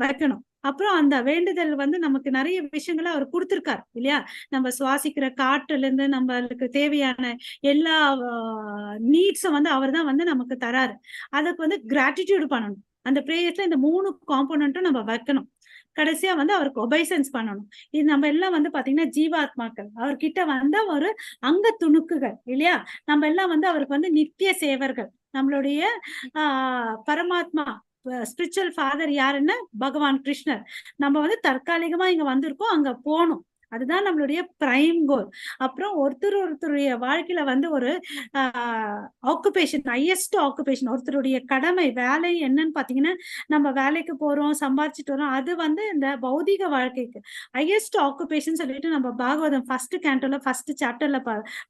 வைக்கணும். அப்புறம் அந்த வேண்டுதல் வந்து நமக்கு நிறைய விஷயங்களை அவர் கொடுத்திருக்காரு இல்லையா? நம்ம சுவாசிக்கிற காற்றுல இருந்து நம்மளுக்கு தேவையான எல்லா நீட்ஸும் வந்து அவர் தான் வந்து நமக்கு தராரு. அதுக்கு வந்து கிராட்டிடியூட் பண்ணணும். அந்த பிரேயர்ஸ்ல இந்த 3 காம்போனன்ட்டும் நம்ம வைக்கணும். கடைசியா வந்து அவருக்கு ஒபைசன்ஸ் பண்ணணும். இது நம்ம எல்லாம் வந்து பாத்தீங்கன்னா ஜீவாத்மாக்கள். அவர்கிட்ட வந்த ஒரு அங்க துணுக்குகள் இல்லையா? நம்ம எல்லாம் வந்து அவருக்கு வந்து நித்திய சேவர்கள். நம்மளுடைய பரமாத்மா ஸ்பிரிச்சுவல் ஃபாதர் யாருன்னு பகவான் கிருஷ்ணர். நம்ம வந்து தற்காலிகமா இங்க வந்திருக்கோம், அங்க போகணும். அதுதான் நம்மளுடைய பிரைம் கோல். அப்புறம் ஒருத்தருடைய வாழ்க்கையில வந்து ஒரு ஆக்குபேஷன், ஹையஸ்ட் ஆக்குபேஷன், ஒருத்தருடைய கடமை வேலை என்னன்னு பாத்தீங்கன்னா நம்ம வேலைக்கு போறோம், சம்பாதிச்சுட்டு வரோம். அது வந்து இந்த பௌதிக வாழ்க்கைக்கு ஹையஸ்ட் ஆக்குபேஷன் சொல்லிட்டு நம்ம பாகவதம் ஃபர்ஸ்ட் கேண்டோல ஃபர்ஸ்ட் சாப்டர்ல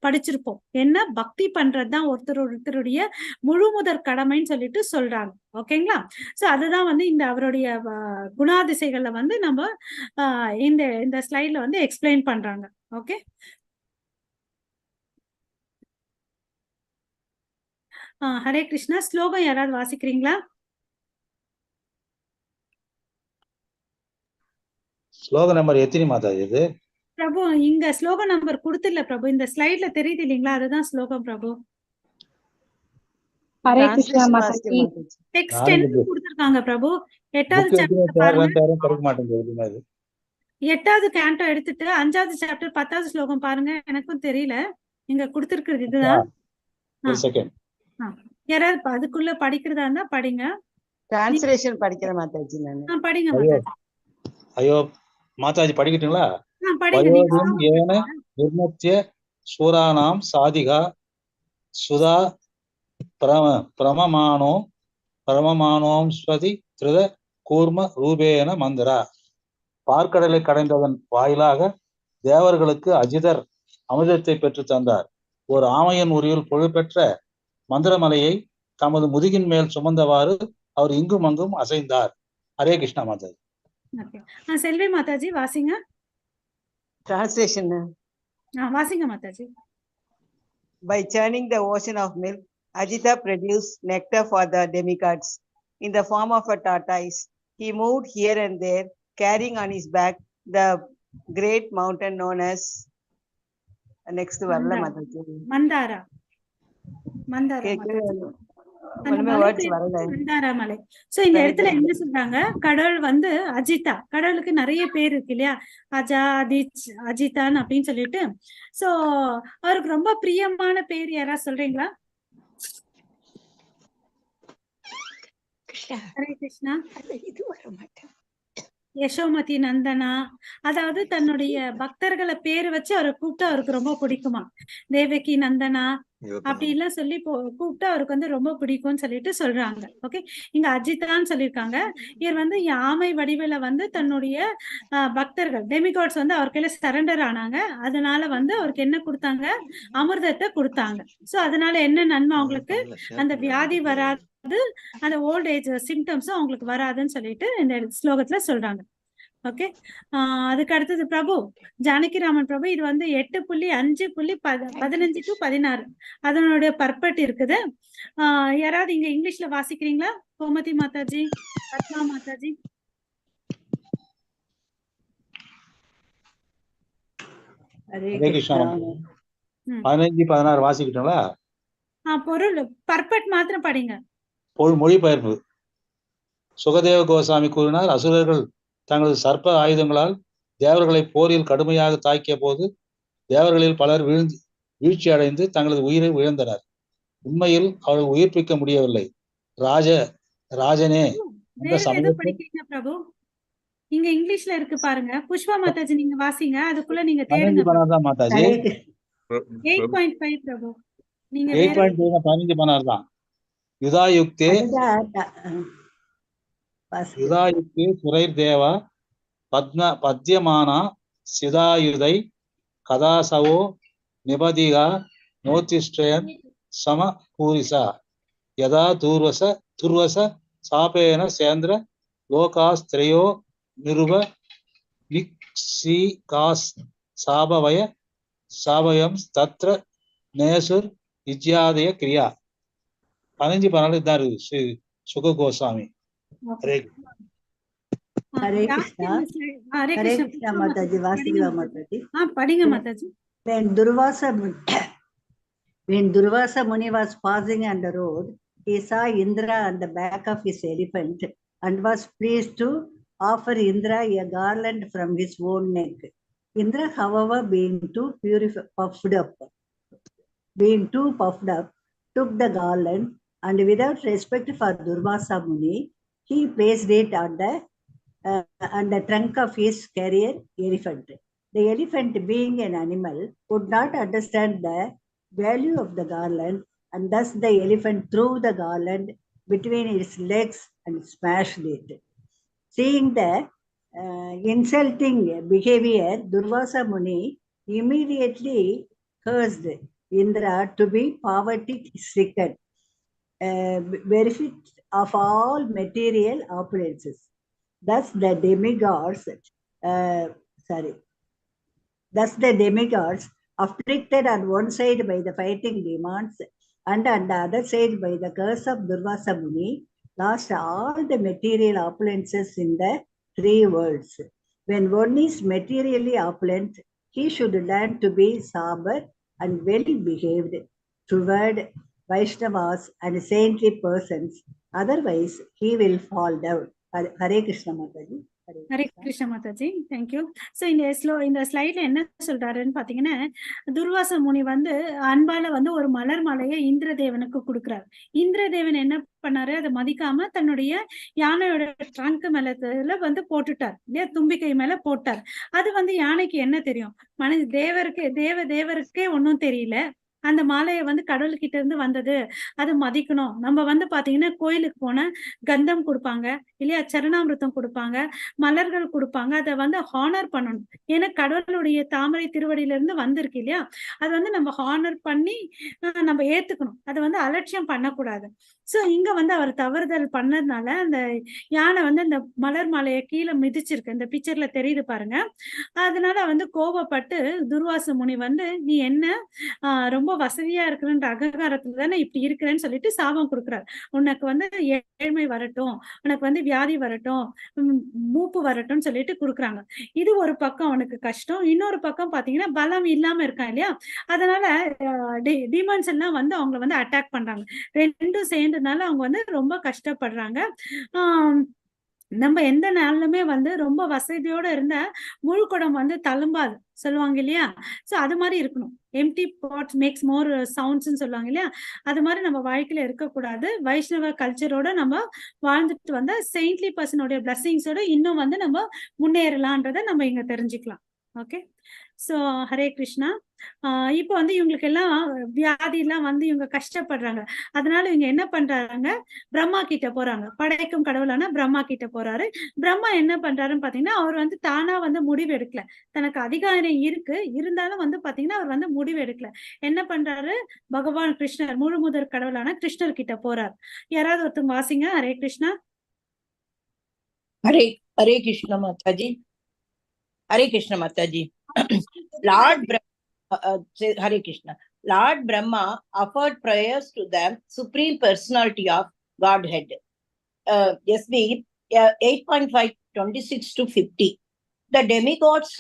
படிச்சிருப்போம். என்ன பக்தி பண்றதுதான் ஒருத்தருடைய முழு முதற் கடமைன்னு சொல்லிட்டு சொல்றாங்க. ஓகேங்களா? சோ அதுதான் வந்து இந்த அவருடைய குணாதிசைகள்ல வந்து நம்ம இந்த ஸ்லைட்ல வந்து எக்ஸ்பிளைன் பண்றாங்க. ஓகே, ஹரே கிருஷ்ணா. ஸ்லோகம் யாராவது வாசிக்கிறீங்களா? ஸ்லோக நம்பர் எத்தனை மாதாஜி இது? பிரபு இங்க ஸ்லோகம் நம்பர் கொடுத்துல பிரபு, இந்த ஸ்லைட்ல தெரியுது இல்லீங்களா, அதுதான் ஸ்லோகம் பிரபு. ஹரே கிருஷ்ணா Translation மாதாஜி. மாதாஜி. டெக்ஸ்ட் நானும் 10 கொடுத்திருக்காங்க பிரபு. 8வது புக் சாப்டர் பாருங்க. கிடைக்க மாட்டேங்குது. 8வது கேண்டோ எடுத்துட்டு 5வது சாப்டர் 10வது ஸ்லோகம் பாருங்க. எனக்கும் தெரியல, இங்க கொடுத்திருக்கிறது இதுதான். ஒரு செகண்ட். யாராவது அதுக்குள்ள படிக்கிறதா இருந்தா படிங்க. Translation படிக்கிற மாதாஜி நானு. படிங்க ஐயோ மாதாஜி. ஐயோ மாதாஜி படிக்கட்டுங்களா? படிங்க நீங்க. வயோதிம் ஏன நிர்மத்திய சூரானாம் சாதிகா சுதா பிரமமானோம் ஸ்வதி திருத கூர்ம ரூபேன மந்திரா. பார்க்கடலை கடைந்ததன் வாயிலாக தேவர்களுக்கு அஜிதர் அமிர்தத்தை பெற்று தந்தார். ஒரு ஆமையின் உரியில் புகழ்பெற்ற மந்திரமலையை தமது முதுகின் மேல் சுமந்தவாறு அவர் இங்கும் அங்கும் அசைந்தார். ஹரே கிருஷ்ணா மாதாஜி. செல்வி மாதாஜி வாசிங்க. Translation. வாசிங்க Mataji. By churning the ocean of milk, Ajita produced nectar for the demigods. In the form of a tortoise, he moved here and there, carrying on his back the great mountain known as next வரல மாதாஜி. மந்தாரா. மந்தாரா ஒண்ணுமே words வரல. மந்தாரா மலை. சோ இந்த இடத்துல என்ன சொல்றாங்க, கடவுள் வந்து அஜிதா, கடவுளுக்கு நிறைய பேர் இருக்கு இல்லையா, அஜா அதிச் அஜிதான் அப்படின்னு சொல்லிட்டு. சோ அவருக்கு ரொம்ப பிரியமான பேர் யாராவது சொல்றீங்களா? ஹரே கிருஷ்ணா. இது வர மாட்டேன். யசோமதி நந்தனா, அதாவது தன்னுடைய பக்தர்களை பேரு வச்சு அவரை கூப்பிட்டு அவருக்கு ரொம்ப பிடிக்குமா. தேவகி நந்தனா அப்படி எல்லாம் சொல்லி கூப்பிட்டு அவருக்கு வந்து ரொம்ப பிடிக்கும்னு சொல்லிட்டு சொல்றாங்க. ஓகே, இங்க அஜிதான்னு சொல்லியிருக்காங்க. இவர் வந்து ஆமை வடிவில வந்து தன்னுடைய பக்தர்கள் டெமிகாட்ஸ் வந்து அவர் கையில சரண்டர் ஆனாங்க. அதனால வந்து அவருக்கு என்ன கொடுத்தாங்க, அமிர்தத்தை கொடுத்தாங்க. சோ அதனால என்ன நன்மை அவங்களுக்கு, அந்த வியாதி வராது, அந்த ஓல்ட் ஏஜ் சிம்டம்ஸும் அவங்களுக்கு வராதுன்னு சொல்லிட்டு இந்த ஸ்லோகத்துல சொல்றாங்க. ஓகே, அதுக்கு அடுத்தது பிரபு ஜானகிராமன் பிரபு, இது வந்து 8.5.15 to 16 அதனுடைய பர்பட் இருக்குது. யாராவது இங்க இங்கிலீஷ்ல வாசிக்கிறீங்களா? கோமதி மாதாஜி, பத்மா மாதாஜி. ஹரே ஹரே கிருஷ்ணா. கிருஷ்ணா. 15-16 வாசிக்கிட்டோங்களா? பொருள் பர்பட் மாத்திரம் படிங்க. மொழிபெயர்ப்பு. சுகதேவ கோசாமி கூறினார், அசுரர்கள் தங்களது சர்ப்ப ஆயுதங்களால் தேவர்களை போரில் கடுமையாக தாக்கிய போது தேவர்களில் பலர் வீழ்ச்சி அடைந்து தங்களது உயிரை இழந்தனர். உண்மையில் அவர்கள் உயிர்ப்பிக்க முடியவில்லை. ராஜனே அந்த சமயத்தில் பிரபு இங்க இங்கிலீஷ்ல இருக்கு பாருங்க. புஷ்பா மாதாஜி நீங்க வாசிங்க, அதுக்குள்ள நீங்க 15 16 மாதாஜி. 8.5 பிரபு நீங்க 8.5 15 16 தான். யுதாயுக்தே சுரைர் தேவா பத்யமானா சிதாயுதை கதாசவோ நிபதிகா நோதிஷ்டயன் சம பூரிசா யதா துர்வச சாபேன சேந்திர லோகாஸ்திரயோ நிருப நிக்ஷிகாஸ் சாபயம் தத்ர நேசுர் இஜ்யாதய கிரியா. 15-16 தான் இருக்கு சுக கோசாமி. ஹரே கிருஷ்ணா. ஹரே கிருஷ்ணா மாதாஜி. வாசிக்கலாம் மாதாஜி. படிங்க Mataji. When Durvasa Muni was passing on the road, he saw Indra on the back of his elephant and was pleased to offer Indra a garland from his own neck. Indra, however, being too puffed up, took the garland and without respect for Durvasa Muni, he placed it on the trunk of his carrier elephant. The elephant, being an animal, could not understand the value of the garland, and thus the elephant threw the garland between its legs and smashed it. Seeing the insulting behavior, Durvasa Muni immediately cursed Indra to be poverty-stricken, bereft of all material opulences. Thus the demigods, afflicted on one side by the fighting demons and on the other side by the curse of Durvasa Muni, lost all the material opulences in the three worlds. When one is materially opulent, he should learn to be sober and well behaved toward Vaishnavas and saintly persons. Otherwise, he will fall down. Hare Krishna Mataji. Hare Krishna Mataji, thank you. So இந்த ஸ்லைட்ல என்ன சொல்றாருன்னு பாத்தீங்கன்னா, துர்வாச முனி வந்து அன்பால வந்து ஒரு மலர் மாலையை இந்திரதேவனுக்கு கொடுக்குறாரு. இந்திரதேவன் என்ன பண்ணாரு, அதை மதிக்காம தன்னுடைய யானையோட ட்ரங்க் மேல வந்து போட்டுட்டார் இல்லையா, தும்பிக்கை மேல போட்டார். அது வந்து யானைக்கு என்ன தெரியும், தேவருக்கே ஒன்னும் தெரியல. அந்த மாலையை வந்து கடவுள்கிட்ட இருந்து வந்தது, அது மதிக்கணும். நம்ம வந்து பாத்தீங்கன்னா கோயிலுக்கு போன கந்தம் கொடுப்பாங்க இல்லையா, சரணாமிருத்தம் கொடுப்பாங்க, மலர்கள் கொடுப்பாங்க. அதை வந்து ஹானர் பண்ணணும். ஏன்னா கடவுளுடைய தாமரை திருவடியில இருந்து வந்திருக்கு இல்லையா, அது வந்து நம்ம ஹானர் பண்ணி நம்ம ஏத்துக்கணும். அதை வந்து அலட்சியம் பண்ணக்கூடாது. சோ இங்க வந்து அவர் தவறுதல் பண்ணதுனால அந்த யானை வந்து இந்த மலர் மாலையை கீழே மிதிச்சிருக்கு. இந்த பிக்சர்ல தெரியுது பாருங்க. அதனால வந்து கோபப்பட்டு துர்வாச முனி வந்து, நீ என்ன ரொம்ப வசதியா இருக்கிறன்ற அகங்காரத்துல தானே இப்படி இருக்கிறேன்னு சொல்லிட்டு சாபம் கொடுக்குறாரு. உனக்கு வந்து ஏழ்மை வரட்டும், உனக்கு வந்து வியாதி வரட்டும், மூப்பு வரட்டும்னு சொல்லிட்டு கொடுக்குறாங்க. இது ஒரு பக்கம் அவனுக்கு கஷ்டம். இன்னொரு பக்கம் பாத்தீங்கன்னா பலம் இல்லாம இருக்கான் இல்லையா, அதனால டிமாண்ட்ஸ் எல்லாம் வந்து அவங்களை வந்து அட்டாக் பண்றாங்க. ரெண்டும் சேர்ந்ததுனால அவங்க வந்து ரொம்ப கஷ்டப்படுறாங்க. நம்ம எந்த நாளுமே வந்து ரொம்ப வசதியோட இருந்த முழு குடம் வந்து தழும்பாது சொல்லுவாங்க இல்லையா. சோ அது மாதிரி இருக்கணும். எம்டி பாட்ஸ் மேக்ஸ் மோர் சவுண்ட்ஸ்ன்னு சொல்லுவாங்க இல்லையா, அது மாதிரி நம்ம வாழ்க்கையில இருக்கக்கூடாது. வைஷ்ணவ கல்ச்சரோட நம்ம வாழ்ந்துட்டு வந்த செயின்ட்லி பர்சனோட பிளஸிங்ஸோட இன்னும் வந்து நம்ம முன்னேறலான்றதை நம்ம இங்க தெரிஞ்சுக்கலாம். Okay, so Hare Krishna. இப்போ வந்து இவங்களுக்கு எல்லாம் வியாதி எல்லாம் வந்து இவங்க கஷ்டப்படுறாங்க. அதனால இவங்க என்ன பண்றாங்க, பிரம்மா கிட்ட போறாங்க. படைக்கும் கடவுளான பிரம்மா கிட்ட போறாரு. பிரம்மா என்ன பண்றாருன்னு பாத்தீங்கன்னா, அவர் வந்து தானா வந்து முடிவு எடுக்கல. தனக்கு அதிகாரம் இருக்கு, இருந்தாலும் வந்து பாத்தீங்கன்னா அவர் வந்து முடிவு எடுக்கல. என்ன பண்றாரு, பகவான் கிருஷ்ணர் முழு முதற் கடவுளான கிருஷ்ணர் கிட்ட போறார். யாராவது ஒருத்தவங்க வாசிங்க. Hare Krishna. Hare Hare Krishna Mataji. Hare Krishna Mataji. Lord Hare Krishna. Lord Brahma offered prayers to the Supreme Personality of Godhead. SB 8.5, 26 to 50. The demigods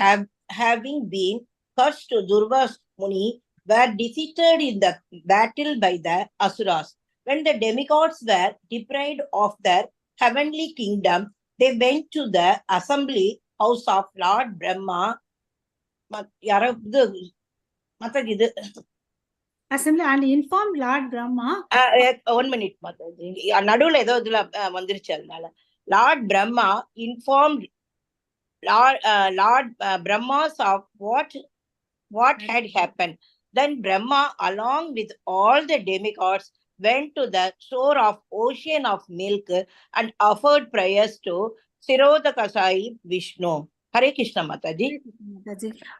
having been cursed to Durvas Muni were defeated in the battle by the Asuras. When the demigods were deprived of their heavenly kingdom, they went to the assembly house of Lord Brahma. Assembly and informed Lord Brahma. 1 minute Mataji, நடுவுல ஏதோ இதுல வந்துருச்சு அதனால. Lord Brahma informed Lord Brahmas of what had happened. Then Brahma along with all the demigods went to the shore of ocean of milk and offered prayers to Sirodakasai Vishnu. Hare Krishna Mataji.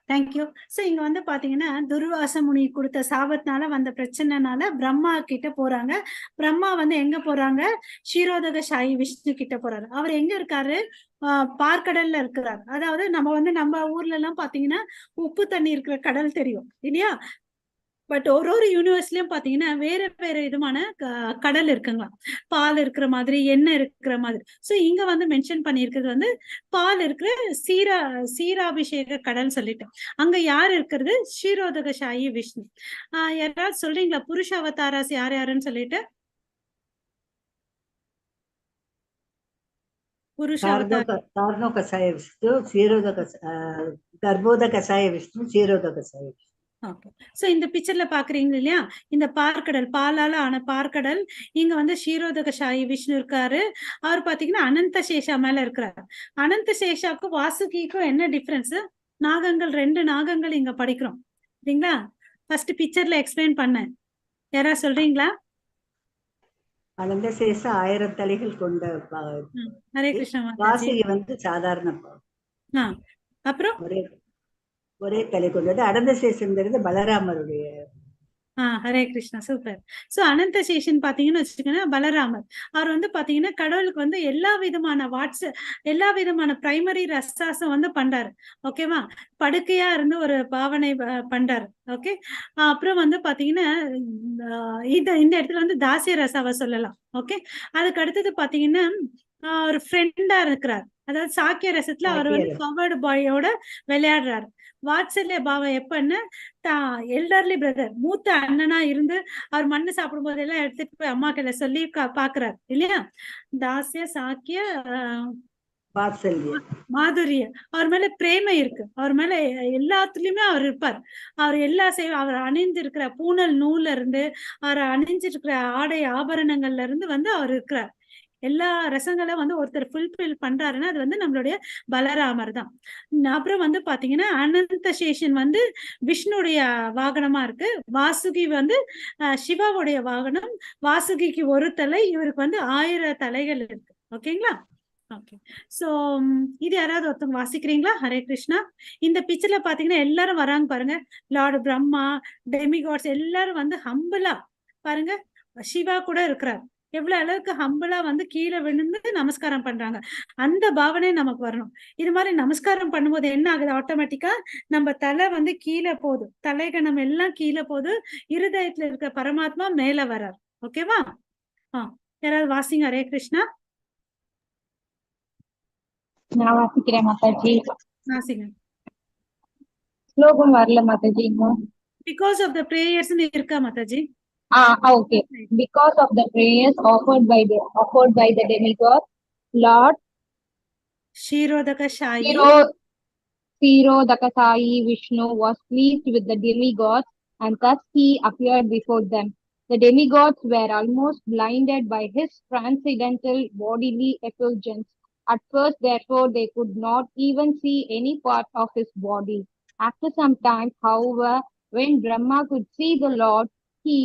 Thank you. So இங்க வந்து பாத்தீங்கன்னா துர்வாச முனி கொடுத்த சாபத்தினால வந்த பிரச்சனைனால பிரம்மா கிட்ட போறாங்க. பிரம்மா வந்து எங்க போறாங்க, ஷீரோதக சாயி விஷ்ணு கிட்ட போறாரு. அவர் எங்க இருக்காரு, பார்க்கடல்ல இருக்கிறார். அதாவது நம்ம ஊர்ல எல்லாம் பாத்தீங்கன்னா உப்பு தண்ணி இருக்கிற கடல் தெரியும் இல்லையா, பட் ஒரு யூனிவர்ஸ்லயும் பாத்தீங்கன்னா வேற வேற விதமான கடல் இருக்குங்களா, பால் இருக்கிற மாதிரி, எண்ணெய் இருக்கிற மாதிரி. சோ இங்க வந்து மென்ஷன் பண்ணிருக்கிறது வந்து பால் இருக்கிற சீராபிஷேக கடல் சொல்லிட்டு, அங்க யார் இருக்கிறது, ஷீரோதக சாயி விஷ்ணு. யாராவது சொல்றீங்களா புருஷ அவதாராஸ் யார் யாருன்னு சொல்லிட்டு? புருஷ அவதார கார்ணோகசாய விஷ்ணு, கர்ப்போதகசாய விஷ்ணு, ஷீரோதகசாய விஷ்ணு. ஓகே, சோ இந்த பிக்சர்ல பாக்குறீங்க இல்லையா, இந்த பார்க்கடல், பாலால ஆன பார்க்கடல். இங்க வந்து ஷீரோதக சாயி விஷ்ணு இருக்காரு. அவர் பாத்தீங்கன்னா அனந்த சேஷா மேல இருக்கிறாரு. அனந்த சேஷாவுக்கும் வாசுகிக்கும் என்ன டிஃபரன்ஸ், நாகங்கள், 2 நாகங்கள் இங்க படிக்கிறோம் சரிங்களா. ஃபர்ஸ்ட் பிக்சர்ல எக்ஸ்பிளைன் பண்ணேன், யாராவது சொல்றீங்களா? அனந்த சேஷ 1000 தலைகள் கொண்ட ஹரே கிருஷ்ணா. வாசுகி வந்து சாதாரண அப்புறம் ஒரே தலை கொண்டது. அனந்த சேஷன்ங்கிறது பலராமருடைய. ஹரே கிருஷ்ணா, சூப்பர். சோ அனந்த சேஷன் பாத்தீங்கன்னு வச்சுக்கோங்க, பலராமர். அவர் வந்து பாத்தீங்கன்னா கடவுளுக்கு வந்து எல்லா விதமான பிரைமரி ரசாசம் வந்து பண்றாரு. ஓகேவா, படுக்கையா இருந்து ஒரு பாவனை பண்றாரு. ஓகே, அப்புறம் வந்து பாத்தீங்கன்னா இந்த இடத்துல வந்து தாசிய ரசாவை சொல்லலாம். ஓகே, அதுக்கு அடுத்தது பாத்தீங்கன்னா ஒரு ஃப்ரெண்டா இருக்கிறார். அதாவது சாக்கிய ரசத்துல அவர் வந்து கவர்டு பாயோட விளையாடுறாரு. வாத்சல்ய பாவம் எப்பன்னு எல்டர்லி பிரதர், மூத்த அண்ணனா இருந்து அவர் மண்ணு சாப்பிடும் போதெல்லாம் எடுத்துட்டு போய் அம்மா கையில சொல்லி பாக்குறாரு இல்லையா. தாசிய சாக்கிய மாதுரிய, அவர் மேல பிரேமை இருக்கு, அவர் மேல எல்லாத்துலயுமே அவர் இருப்பார். அவர் எல்லா அவர் அணிஞ்சிருக்கிற பூனல் நூல்ல இருந்து, அவர் அணிஞ்சிருக்கிற ஆடை ஆபரணங்கள்ல இருந்து வந்து அவர் இருக்கிறார். எல்லா ரசங்களும் வந்து ஒருத்தர் ஃபுல்ஃபில் பண்றாருன்னா அது வந்து நம்மளுடைய பலராமர் தான். அப்புறம் வந்து பாத்தீங்கன்னா அனந்த சேஷன் வந்து விஷ்ணுடைய வாகனமா இருக்கு, வாசுகி வந்து சிவாவுடைய வாகனம். வாசுகிக்கு ஒரு தலை, இவருக்கு வந்து 1000 தலைகள் இருக்கு. ஓகேங்களா? ஓகே. சோ இது யாராவது ஒருத்தவங்க வாசிக்கிறீங்களா? ஹரே கிருஷ்ணா. இந்த பிக்சர்ல பாத்தீங்கன்னா எல்லாரும் வராங்க பாருங்க. லார்டு பிரம்மா, டெமிகாட்ஸ் எல்லாரும் வந்து ஹம்பிளா பாருங்க. சிவா கூட இருக்கிறார். எவ்வளவு அளவுக்கு ஹம்பிளா வந்து கீழே விழுந்து நமஸ்காரம் பண்றாங்க. அந்த பாவனை நமக்கு வரணும். இது மாதிரி நமஸ்காரம் பண்ணும்போது என்ன ஆகுது, ஆட்டோமேட்டிக்கா நம்ம தலை வந்து கீழே போகுது, தலைகணம் எல்லாம் கீழே போகுது, இருதயத்துல இருக்க பரமாத்மா மேல வர்றார். ஓகேவா? யாராவது வாசிங்க ஹரே கிருஷ்ணா. நான் வாசிக்கிறேன் மாதாஜி. வாசிங்க. ஸ்லோகம் வரல Mataji. Because of the prayers இருக்கா Mataji? Okay. Because of the prayers offered by the demigod, Lord Kshirodakashayi Vishnu was pleased with the demigods, and thus he appeared before them. The demigods were almost blinded by his transcendental bodily effulgence. At first, therefore, they could not even see any part of his body. After some time, however, when Brahma could see the Lord, he,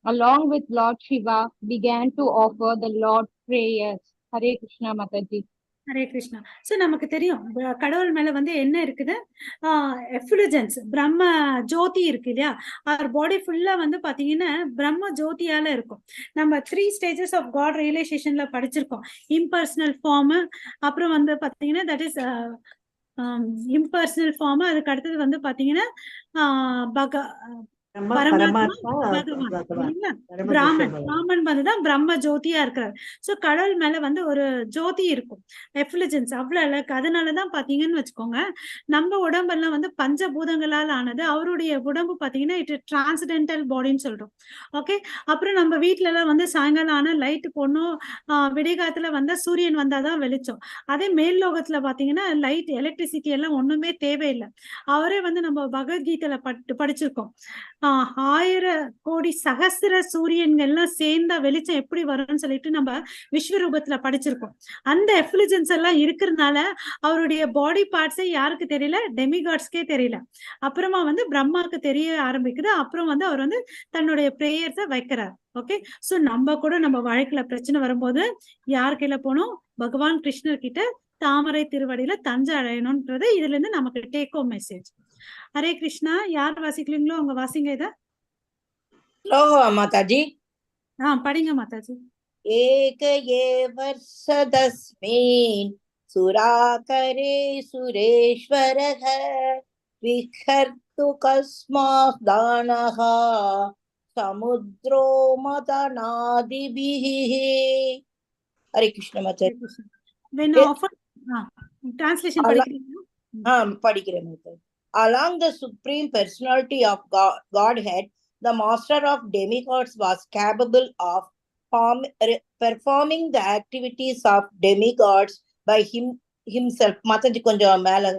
along with Lord Shiva, began to offer the Lord prayers. Hare Krishna Mataji. Hare Krishna. So நமக்கு தெரியும் கடவுள் மேல வந்து என்ன இருக்குது, எஃப்ளுஜன்ஸ், பிரம்ம ஜோதி இருக்கு இல்லையா. அவர் பாடி ஃபுல்லா வந்து பாத்தீங்கன்னா பிரம்ம ஜோதியால இருக்கும். நம்ம 3 stages ஆஃப் காட் ரியலைசேஷன்ல படிச்சிருக்கோம். இம்பர்சனல் ஃபார்ம், அப்புறம் வந்து பாத்தீங்கன்னா தட் இஸ் இம்பர்சனல் ஃபார்ம், அதுக்கு அடுத்தது வந்து பாத்தீங்கன்னா பிராமன் வந்துதான் பிரம்ம ஜோதியா இருக்கிறார். சோ கடவுள் மேல வந்து ஒரு ஜோதி இருக்கும், எஃப்ளுஜன்ஸ் அவ்வளவு அழகு. அதனாலதான் பாத்தீங்கன்னு வச்சுக்கோங்க, நம்ம உடம்பெல்லாம் வந்து பஞ்சபூதங்களால் ஆனது. அவருடைய உடம்பு பாத்தீங்கன்னா இட் டிரான்ஸ்டென்டல் பாடின்னு சொல்றோம். ஓகே. அப்புறம் நம்ம வீட்டுல எல்லாம் வந்து சாயங்காலம் ஆனா லைட் போடணும், விடிகாலத்துல வந்தா சூரியன் வந்தாதான் வெளிச்சம். அதே மேல் லோகத்துல பாத்தீங்கன்னா லைட், எலக்ட்ரிசிட்டி எல்லாம் ஒண்ணுமே தேவையில்லை. அவரே வந்து நம்ம பகவத்கீதையில படிச்சிருக்கோம், 1000 கோடி சகஸ்ர சூரியன்கள்லாம் சேர்ந்தா வெளிச்சம் எப்படி வரும்னு சொல்லிட்டு நம்ம விஸ்வரூபத்துல படிச்சிருக்கோம். அந்த எஃப்ளுஜன்ஸ் எல்லாம் இருக்கிறதுனால அவருடைய பாடி பார்ட்ஸே யாருக்கு தெரியல, டெமிகாட்ஸ்க்கே தெரியல. அப்புறமா வந்து பிரம்மாவுக்கு தெரிய ஆரம்பிக்குது. அப்புறம் வந்து அவர் வந்து தன்னுடைய பிரேயர்ஸை வைக்கிறார். ஓகே. சோ நம்ம கூட நம்ம வாழ்க்கையில பிரச்சனை வரும்போது யார் கையில போனோம், பகவான் கிருஷ்ணர் கிட்ட தாமரை திருவடியில தஞ்சை அடையணும்ன்றது இதுல இருந்து நமக்கு take home message. Hare Krishna. யார் வாசிக்கலீங்களோ அவங்க வாசிங்க இத. மாதாஜி படிங்க மாதாஜி. ஏக ஏவர்ஷதஸ்மின் சுராகரே சுரேஸ்வரஹ விஹர்த்து கஸ்மாத் தானஹ சமுத்ரோ மதநாதிபிஹி. ஹரே கிருஷ்ண மாதாஜி. டிரான்ஸ்லேஷன் படிக்கிறீங்களா? படிக்கிறேன் Mataji. Along the supreme personality of Godhead, the master of demigods was capable of performing the activities of demigods by himself. Mataji konjam mela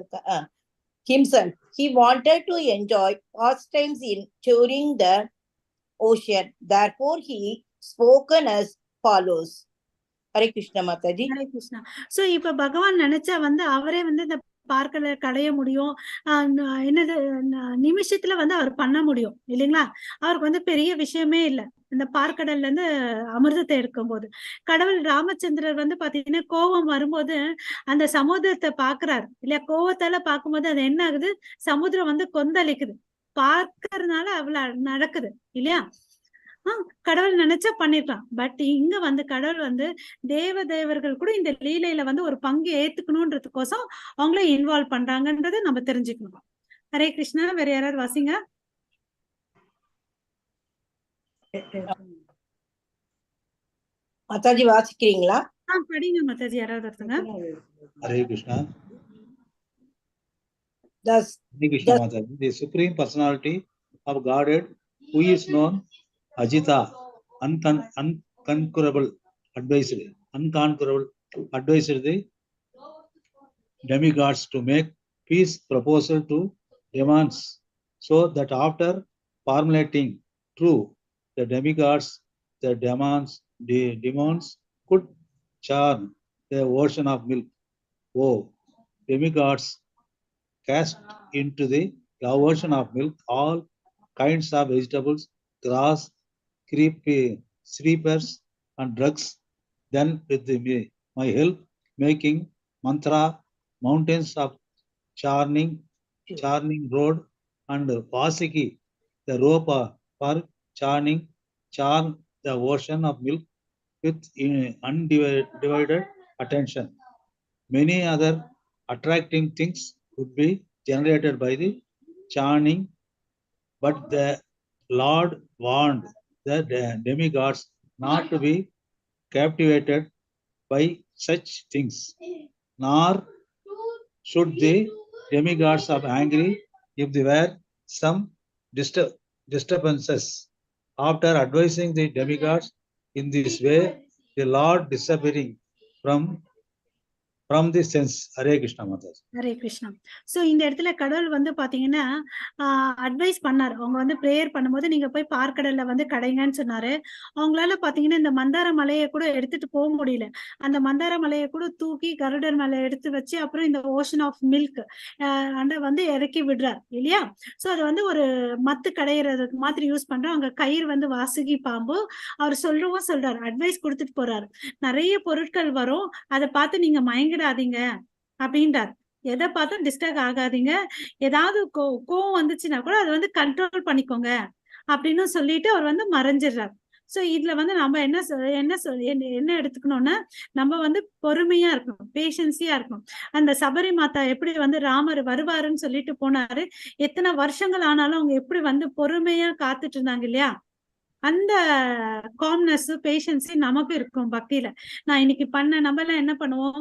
himself. He wanted to enjoy pastimes in touring the ocean. Therefore, he spoken as follows. Hare Krishna Mataji. Hare Krishna. So, இப்ப பகவான் நினைச்சா வந்து அவரே வந்து இந்த பார்க்கல கடைய முடியும், என்னது நிமிஷத்துல வந்து அவர் பண்ண முடியும் இல்லைங்களா. அவருக்கு வந்து பெரிய விஷயமே இல்லை இந்த பார்க்கடல்ல இருந்து அமிர்தத்தை எடுக்கும் போது. கடவுள் ராமச்சந்திரர் வந்து பாத்தீங்கன்னா கோபம் வரும்போது அந்த சமுத்திரத்தை பாக்குறாரு இல்லையா. கோபத்தால பார்க்கும்போது அது என்ன ஆகுது, சமுத்திரம் வந்து கொந்தளிக்குது. பார்க்கறதுனால அவ்வளவு நடக்குது இல்லையா. கடவுள் நினைச்சா பண்ணிருக்கலாம். பட் இங்க வந்து கடவுள் வந்து தேவர்கள் கூட இந்த லீலையில வந்து ஒரு பங்கு ஏத்துக்கணும்ன்றதுக்கோசம் அவங்கள இன்வால்வ் பண்றாங்கன்றதை நம்ம தெரிஞ்சுக்கணும். ஹரே கிருஷ்ணா. வேற யாராவது வாசிங்க. மாதாஜி வாசிக்கிறீங்களா? படிங்க மாதாஜி. யாராவது ஒருத்தங்க Hare Krishna. Thus, Hare Krishna Mataji. The Supreme Personality of Godhead, who is known Ajita, unconquerable, advised the demigods to make peace proposal to demons, so that after formulating true, the demons could churn the ocean of milk. Oh, demigods, cast into the ocean of milk all kinds of vegetables, grass, creepers, and drugs. Then with my help, making mantra, mountains of churning road, and Vasiki, the rope for churn the ocean of milk with undivided attention. Many other attracting things would be generated by the churning, but the Lord warned the demigods not to be captivated by such things, nor should the demigods be angry if there were some disturbances. After advising the demigods in this way, the Lord disappearing from the sense. Hare Krishna Mataji. Hare Krishna. So இந்த இடத்துல கடவுள் வந்து பாத்தீங்கன்னா அட்வைஸ் பண்ணாரு. அவங்க வந்து பிரேயர் பண்ணும்போது நீங்க போய் பார்க்கடல்ல வந்து கடைங்கன்னு சொன்னாரு. அவங்களால பாத்தீங்கன்னா இந்த மந்தார மலையை கூட எடுத்துட்டு போக முடியல. அந்த மந்தார மலையை கூட தூக்கி கருடர் மலை எடுத்து வச்சு அப்புறம் இந்த ஓஷன் ஆஃப் மில்க் வந்து இறக்கி விடுறார் இல்லையா. சோ அது வந்து ஒரு மத்து கடையிறதுக்கு மாதிரி யூஸ் பண்றோம். அங்க கயிறு வந்து வாசுகி பாம்பு. அவர் சொல்றாரு, அட்வைஸ் கொடுத்துட்டு போறாரு. நிறைய பொருட்கள் வரும், அதை பார்த்து நீங்க மயங்கிடாதீங்க அப்படின்றார். எதை பார்த்தும் டிஸ்டர்ப் ஆகாதீங்க, ஏதாவது கோவம் வந்துச்சுன்னா கூட அதை வந்து கண்ட்ரோல் பண்ணிக்கோங்க அப்படின்னு சொல்லிட்டு அவர் வந்து மறைஞ்சிடுறார். சோ இதுல வந்து நம்ம என்ன எடுத்துக்கணும்னா, நம்ம வந்து பொறுமையா இருக்கணும், பேஷன்ஸியா இருக்கணும். அந்த சபரி மாதா எப்படி வந்து ராமர் வருவாருன்னு சொல்லிட்டு போனாரு, எத்தனை வருஷங்கள் ஆனாலும் அவங்க எப்படி வந்து பொறுமையா காத்துட்டு இருந்தாங்க இல்லையா. அந்த காம்னஸ் பேஷன்ஸ் நமக்கு இருக்கும் பக்தியில. நான் இன்னைக்கு நம்ம எல்லாம் என்ன பண்ணுவோம்,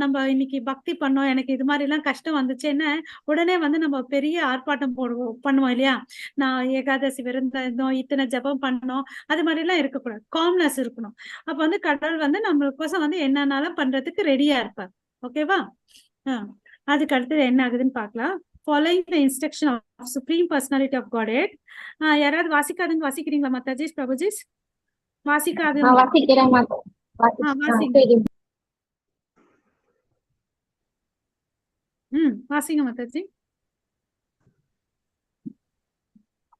நம்ம இன்னைக்கு பக்தி பண்ணோம், எனக்கு இது மாதிரி எல்லாம் கஷ்டம் வந்துச்சுன்னு உடனே வந்து நம்ம பெரிய ஆர்ப்பாட்டம் பண்ணுவோம் இல்லையா. நான் ஏகாதசி விருந்தோம், இத்தனை ஜபம் பண்ணோம், அது மாதிரி எல்லாம் இருக்கக்கூடாது. காம்னஸ் இருக்கணும். அப்ப வந்து கடவுள் வந்து நம்மளுக்கோசம் வந்து என்னன்னாலும் பண்றதுக்கு ரெடியா இருப்பார். ஓகேவா. அதுக்கு அடுத்தது என்ன ஆகுதுன்னு பாக்கலாம். Following the instruction of Supreme Personality of Godhead. யாராவது வாசிக்காதுங்க வாசிக்கிறீங்களா மாதாஜி, பிரபுஜி? வாசிக்காது வாசிங்க Mataji.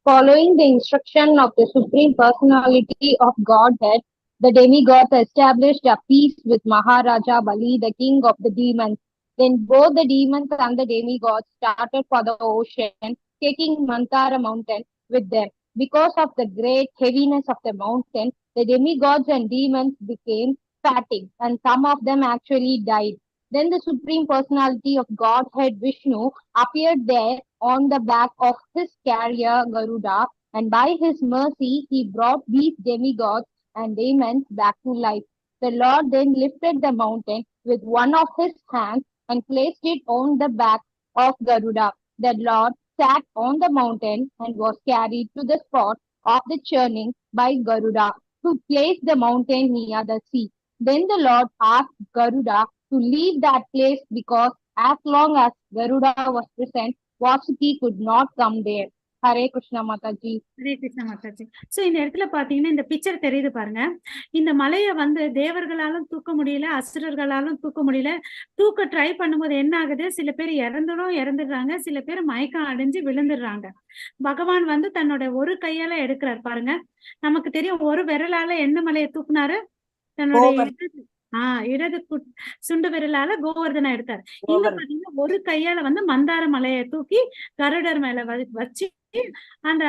Following the instruction of the Supreme Personality of Godhead, the demigods established a peace with Maharaja Bali, the king of the demons. Then both the demons and the demigods started for the ocean, taking Mantara mountain with them. Because of the great heaviness of the mountain, the demigods and demons became fatigued, and some of them actually died. Then the Supreme Personality of Godhead Vishnu appeared there on the back of his carrier Garuda, and by his mercy he brought these demigods and demons back to life. The Lord then lifted the mountain with one of his hands and placed it on the back of Garuda. The Lord sat on the mountain and was carried to the spot of the churning by Garuda, to place the mountain near the sea. Then the Lord asked Garuda to leave that place, because as long as Garuda was present, Vasuki could not come there. Hare Krishna Mataji. Hare Krishna Mataji. So இந்த இடத்துல பாத்தீங்கன்னா இந்த பிக்சர் தெரியுது பாருங்க. இந்த மலையை வந்து தேவர்களாலும் தூக்க முடியல, அசுரர்களாலும் தூக்க முடியல. தூக்க ட்ரை பண்ணும்போது என்ன ஆகுது, சில பேர் இறந்துடுறாங்க, சில பேர் மயக்கம் அடைஞ்சு விழுந்துடுறாங்க. பகவான் வந்து தன்னோட ஒரு கையால எடுக்கிறார் பாருங்க. நமக்கு தெரியும் ஒரு விரலால எந்த மலையை தூக்குனாரு, தன்னோட இடது சுண்டு விரலால கோவர்தனை எடுத்தாரு. இங்க பாத்தீங்கன்னா ஒரு கையால வந்து மந்தார மலையை தூக்கி கருடர் மேல வச்சு அந்த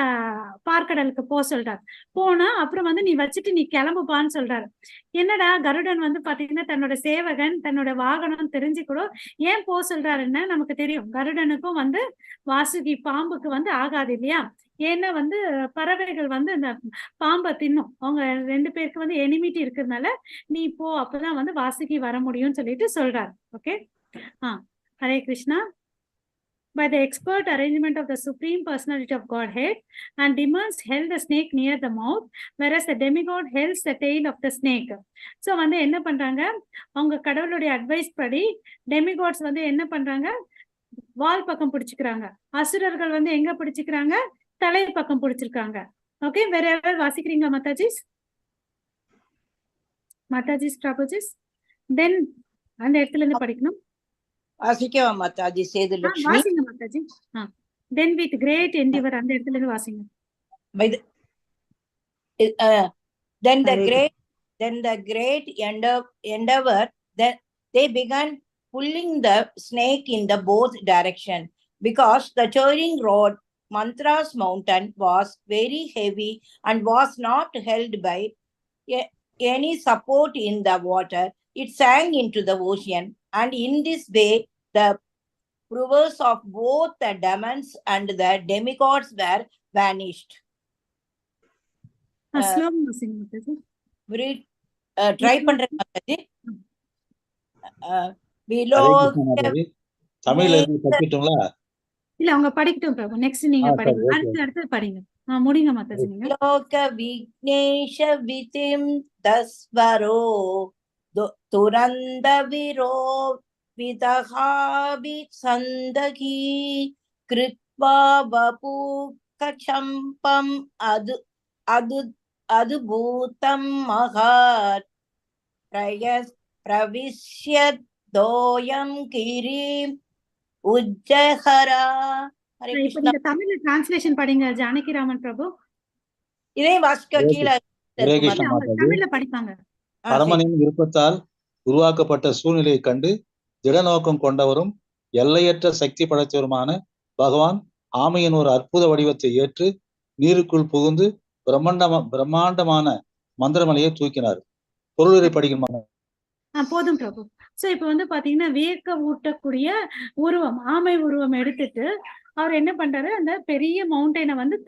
பார்க்கடலுக்கு சொல்றாரு. போனா அப்புறம் வந்து நீ வச்சுட்டு நீ கிளம்புப்பான்னு சொல்றாரு. என்னடா கருடன் வந்து பாத்தீங்கன்னா தன்னோட சேவகன், தன்னோட வாகனம் தெரிஞ்சு கூட ஏன் சொல்றாருன்னு நமக்கு தெரியும். கருடனுக்கும் வந்து வாசுகி பாம்புக்கு வந்து ஆகாது இல்லையா. ஏன்னா வந்து பறவைகள் வந்து இந்த பாம்பை தின்னும். அவங்க 2 பேருக்கு வந்து எனிமிட்டி இருக்கிறதுனால நீ போ, அப்பதான் வந்து வாசுகி வர முடியும்னு சொல்லிட்டு சொல்றாரு. Okay. Hare Krishna. By the expert arrangement of the Supreme Personality of Godhead, and demons held the snake near the mouth, whereas the demigod held the tail of the snake. So வந்து என்ன பண்றாங்க, அவங்க கடவுளுடைய அட்வைஸ் படி டெமிகாட்ஸ் வந்து என்ன பண்றாங்க, வால் பக்கம் பிடிச்சுக்கிறாங்க. அசுரர்கள் வந்து எங்க பிடிச்சுக்கிறாங்க, தலை பக்கம் பிடிச்சிருக்காங்க. ஓகே, வேற யாராவது வாசிக்கிறீங்க மாதாஜிஸ்? மாதாஜிஸ், பிரபுஜிஸ்? தென் அந்த இடத்துல இருந்து படிக்கணும். வாசிக்கவா மாதாஜி? சேது லட்சுமி. வாசிங்க மாதாஜி. தென் வித் கிரேட் என்டிவர் அந்த இடத்துல இருந்து வாசிங்க. Then the great endeavor, then they began pulling the snake in the both direction, because the churning rod Mantra's mountain was very heavy and was not held by any support in the water. It sank into the ocean, and in this way the powers of both the demons and the demigods were vanished. Try பண்றேன் மாதாஜி. தமிழ்ல இருந்து படிக்கட்டுங்களா? இல்ல அவங்க படிக்கட்டும் பிரபு. நெக்ஸ்ட் நீங்க படிங்க. அடுத்து படிங்க. முடிங்க மாதாஜி நீங்க. லோக விக்னேஷ விதிம் தஸ்வரோ துரந்த விரோ விதஹாபி சந்தகி கிருத்வா வபு கச்சம்பம் அது பூதம் மகாத் பிரவிஷ்யத் தோயம் கிரீம் உஜ்ஜஹரா. ஹரே கிருஷ்ணா. தமிழ்ல டிரான்ஸ்லேஷன் படிங்க ஜானகிராமன் பிரபு. இதே வாசிக்க கீழே தமிழ்ல படிப்பாங்க. பரமனின் விருப்பத்தால் உருவாக்கப்பட்ட சூழ்நிலையை கண்டு திடநோக்கம் கொண்டவரும் எல்லையற்ற சக்தி படைத்தவருமான பகவான் ஆமையின் ஒரு அற்புத வடிவத்தை ஏற்று நீருக்குள் புகுந்து பிரம்மாண்டமான மந்திரமலையை தூக்கினார். பொருளுரை படிக்கணுமா? போதும் பிரபு. சோ இப்ப வந்து பாத்தீங்கன்னா வியக்க ஊட்டக்கூடிய உருவம், ஆமை உருவம் எடுத்துட்டு அவர் என்ன பண்றாரு, அந்த பெரிய மவுண்டனை வந்து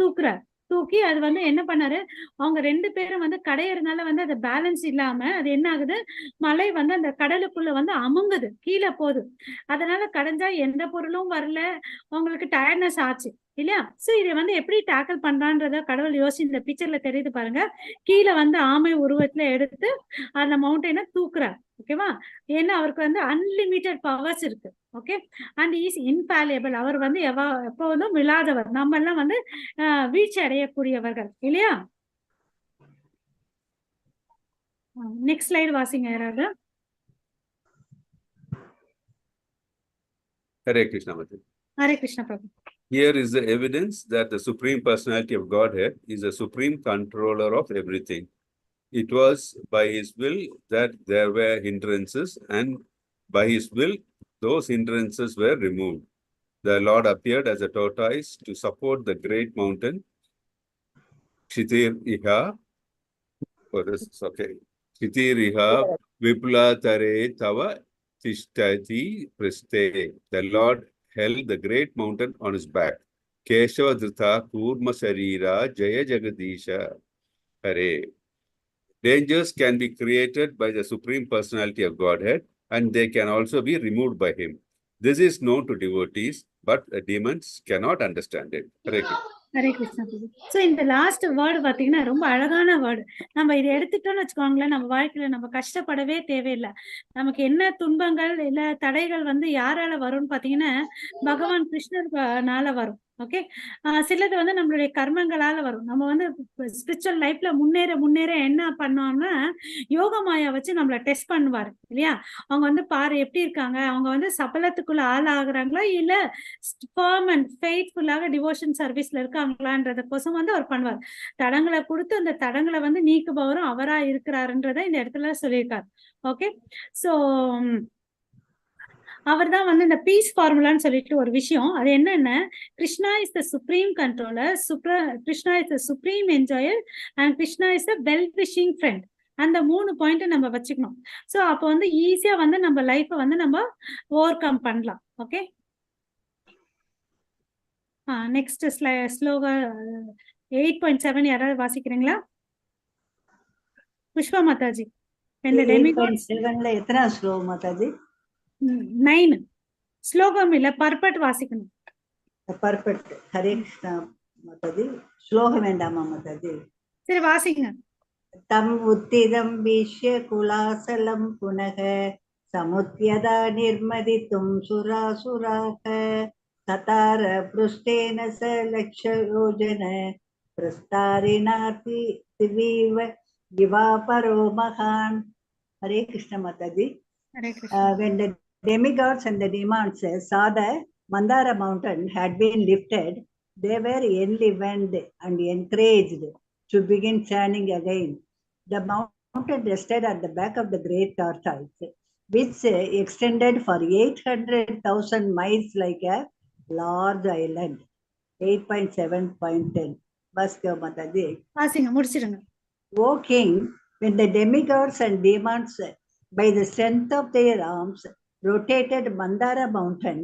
தூக்கி அது வந்து என்ன பண்ணாரு, அவங்க 2 பேரும் வந்து கடையறதுனால வந்து அது பேலன்ஸ் இல்லாம அது என்ன ஆகுது, மலை வந்து அந்த கடலுக்குள்ள வந்து அமுங்குது, கீழே போகுது. அதனால கடைஞ்சா எந்த பொருளும் வரல, உங்களுக்கு டயர்ட்னஸ் ஆச்சு இல்லையா? சோ இதை வந்து எப்படி டேக்கிள் பண்றான்றத கடவுள் யோசிச்சு இந்த பிக்சர்ல தெரியுது பாருங்க. கீழே வந்து ஆமை உருவத்துல எடுத்து அந்த மவுண்டனை தூக்குறார். ஓகேவா? ஏன்னா அவருக்கு வந்து அன்லிமிட்டட் பவர்ஸ் இருக்கு. Okay, and is infallible. அவர் வந்து எப்போதும் விழாதவர். நம்ம எல்லாம் வந்து வீழ்ச்சி அடையக்கூடியவர்கள் இல்லையா? நெக்ஸ்ட் ஸ்லைடு வாசிங்க யாராவது. Hare Krishna. Hare Krishna Prabhu. Here is the evidence that the Supreme Personality of Godhead is the supreme controller of everything. It was by his will that there were hindrances, and by his will those hindrances were removed. The Lord appeared as a tortoise to support the great mountain Kshitir-iha. Oh, this is okay. Kshitir-iha Viplatare Tava Tishtati Priste. The Lord held the great mountain on his back. Keshava Dhrita Kurma Sarira Jaya Jagadisha Hare. Dangers can be created by the Supreme Personality of Godhead, and they can also be removed by him. This is known to devotees, but the demons cannot understand it. Hare Krishna. So இந்த லாஸ்ட் வேர்டு பார்த்தீங்கன்னா ரொம்ப அழகான வேர்டு. நம்ம இதை எடுத்துட்டோம்னு வச்சுக்கோங்களேன், நம்ம வாழ்க்கையில நம்ம கஷ்டப்படவே தேவையில்லை. நமக்கு என்ன துன்பங்கள் இல்ல தடைகள் வந்து யாரால வரும்னு பார்த்தீங்கன்னா பகவான் கிருஷ்ணர்னால வரும். ஓகே, சிலது வந்து நம்மளுடைய கர்மங்களால வரும். நம்ம வந்து ஸ்பிரிச்சுவல் லைஃப்ல முன்னேற என்ன பண்ணோம்னா யோக மாயா வச்சு நம்மள டெஸ்ட் பண்ணுவாரு இல்லையா? அவங்க வந்து பாரு எப்படி இருக்காங்க, அவங்க வந்து சபலத்துக்குள்ள ஆள் ஆகுறாங்களா இல்ல ஃபர்ம் அண்ட் ஃபெய்த்ஃபுல்லாக டிவோஷன் சர்வீஸ்ல இருக்காங்களான்றதுக்கோசம் வந்து அவர் பண்ணுவார். தடங்களை கொடுத்து அந்த தடங்களை வந்து நீக்குபவரும் அவரா இருக்கிறாருன்றத இந்த இடத்துல சொல்லியிருக்காரு. ஓகே, சோ அவர் தான் வந்து இந்த பீஸ் ஃபார்முலான்னு சொல்லிட்டு ஒரு விஷயம். அது என்னன்னா, Krishna is the supreme controller, Krishna is the supreme என்ஜாயர், and Krishna is the well wishing friend. அந்த 3 பாயிண்ட் நம்ம வச்சுக்கணும். சோ அப்போ வந்து ஈஸியா வந்து நம்ம லைஃபை வந்து நம்ம ஓவர் கம் பண்ணலாம். ஓகே, நெக்ஸ்ட் ஸ்லோகா 8.7 யாராவது வாசிக்கிறீங்களா? Pushpa Mataji. When the demigods 8.7ல எத்தனை ஸ்லோகம் மாதாஜி? 9 ஸ்லோகம் இல்ல, பர்பட் வாசிக்கணும். பர்ஃபெக்ட். ஹரே கிருஷ்ணா மாதாஜி. ஸ்லோகம் வேண்டாமா மாதாஜி? சரி வாசிங்க. தம் உத்திதம் வீஷ்ய குலாசலம் புனக சமுத்யதா நிர்மதித்தும் சுராசுராக ததார புருஷ்டேன ச லக்ஷயோஜன பிரஸ்தாரினார்த்தி திவீவ இவா பரோ மகான். Hare Krishna Mataji. Hare Krishna. When the demigods and the demons saw the Mandara mountain had been lifted, they were enlivened and encouraged to begin churning again. The mountain rested at the back of the great tortoise, which extended for 800,000 miles like a large island. 8.7.10. Bhaskar Mataji. வாசிங்க, முடிச்சிடுங்க. O king, when the demigods and demons, by the strength of their arms, rotated Mandara mountain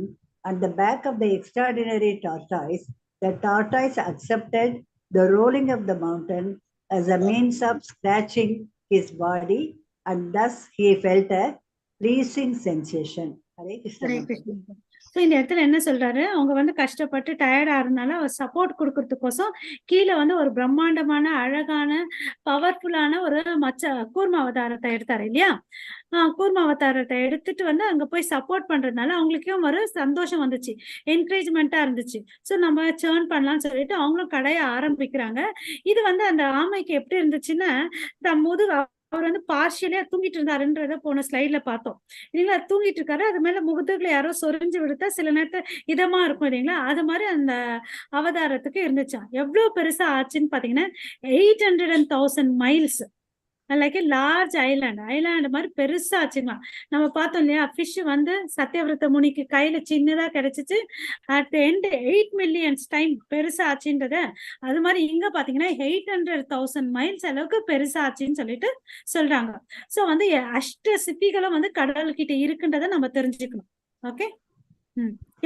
on the back of the extraordinary tortoise, the tortoise accepted the rolling of the mountain as a means of scratching his body, and thus he felt a pleasing sensation. Hare Krishna. Hare Krishna. So இந்த இடத்துல என்ன சொல்றாரு, அவங்க வந்து கஷ்டப்பட்டு டயர்டா இருந்தாலும் அவர் சப்போர்ட் கொடுக்கறதுக்கோசம் கீழே வந்து ஒரு பிரம்மாண்டமான அழகான பவர்ஃபுல்லான ஒரு கூர்ம அவதாரத்தை எடுத்தாரு இல்லையா? கூர்ம அவதாரத்தை எடுத்துட்டு வந்து அங்க போய் சப்போர்ட் பண்றதுனால அவங்களுக்கும் ஒரு சந்தோஷம் வந்துச்சு, என்கரேஜ்மெண்டா இருந்துச்சு. ஸோ நம்ம சேர்ன் பண்ணலாம்னு சொல்லிட்டு அவங்களும் கடைய ஆரம்பிக்கிறாங்க. இது வந்து அந்த ஆமைக்கு எப்படி இருந்துச்சுன்னா, அவர் வந்து பார்ஷியலியா தூங்கிட்டு இருந்தாருன்றத போன ஸ்லைட்ல பார்த்தோம் இல்லைங்களா? தூங்கிட்டு இருக்காரு, அது மேல முகத்துக்குள்ள யாரோ சொரிஞ்சு விடுத்தா சில நேரத்துல இதமா இருக்கும் இல்லைங்களா? அது மாதிரி அந்த அவதாரத்துக்கு இருந்துச்சா. எவ்வளவு பெருசா ஆச்சுன்னு பாத்தீங்கன்னா 800,000 மைல்ஸ், லைக் லார்ஜ் ஐலாண்ட் மாதிரி பெருசா ஆச்சுங்களா. நம்ம பார்த்தோம் இல்லையா, ஃபிஷ் வந்து சத்யவிரத முனிக்கு கையில சின்னதா கிடைச்சிச்சு, அட் எண்ட் 8 million டைம் பெருசா ஆச்சுன்றத. அது மாதிரி இங்க பாத்தீங்கன்னா 800,000 மைல்ஸ் அளவுக்கு பெருசா ஆச்சுன்னு சொல்லிட்டு சொல்றாங்க. சோ வந்து அஷ்ட சித்திகளும் வந்து கடல் கிட்ட இருக்குன்றத நம்ம தெரிஞ்சுக்கணும். ஓகே,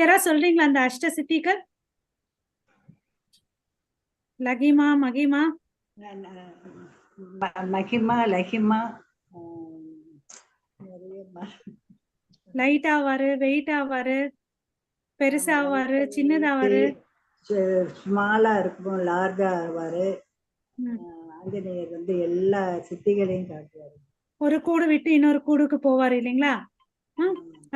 யாராவது சொல்றீங்களா அந்த அஷ்ட சித்திகள்? லகிமா, மகிமா, மகிமா, லகிமா, லைட் ஆவாரு, வெயிட் ஆவாரு, பெருசா ஆவாரு, சின்னதா ஆவாரு, ஸ்மாலா இருக்கும், லார்ஜா ஆவாரு. ஆஞ்சநேயர் வந்து எல்லா சித்திகளையும் காட்டுவாரு. ஒரு கூடு விட்டு இன்னொரு கூடுக்கு போவாரு இல்லைங்களா?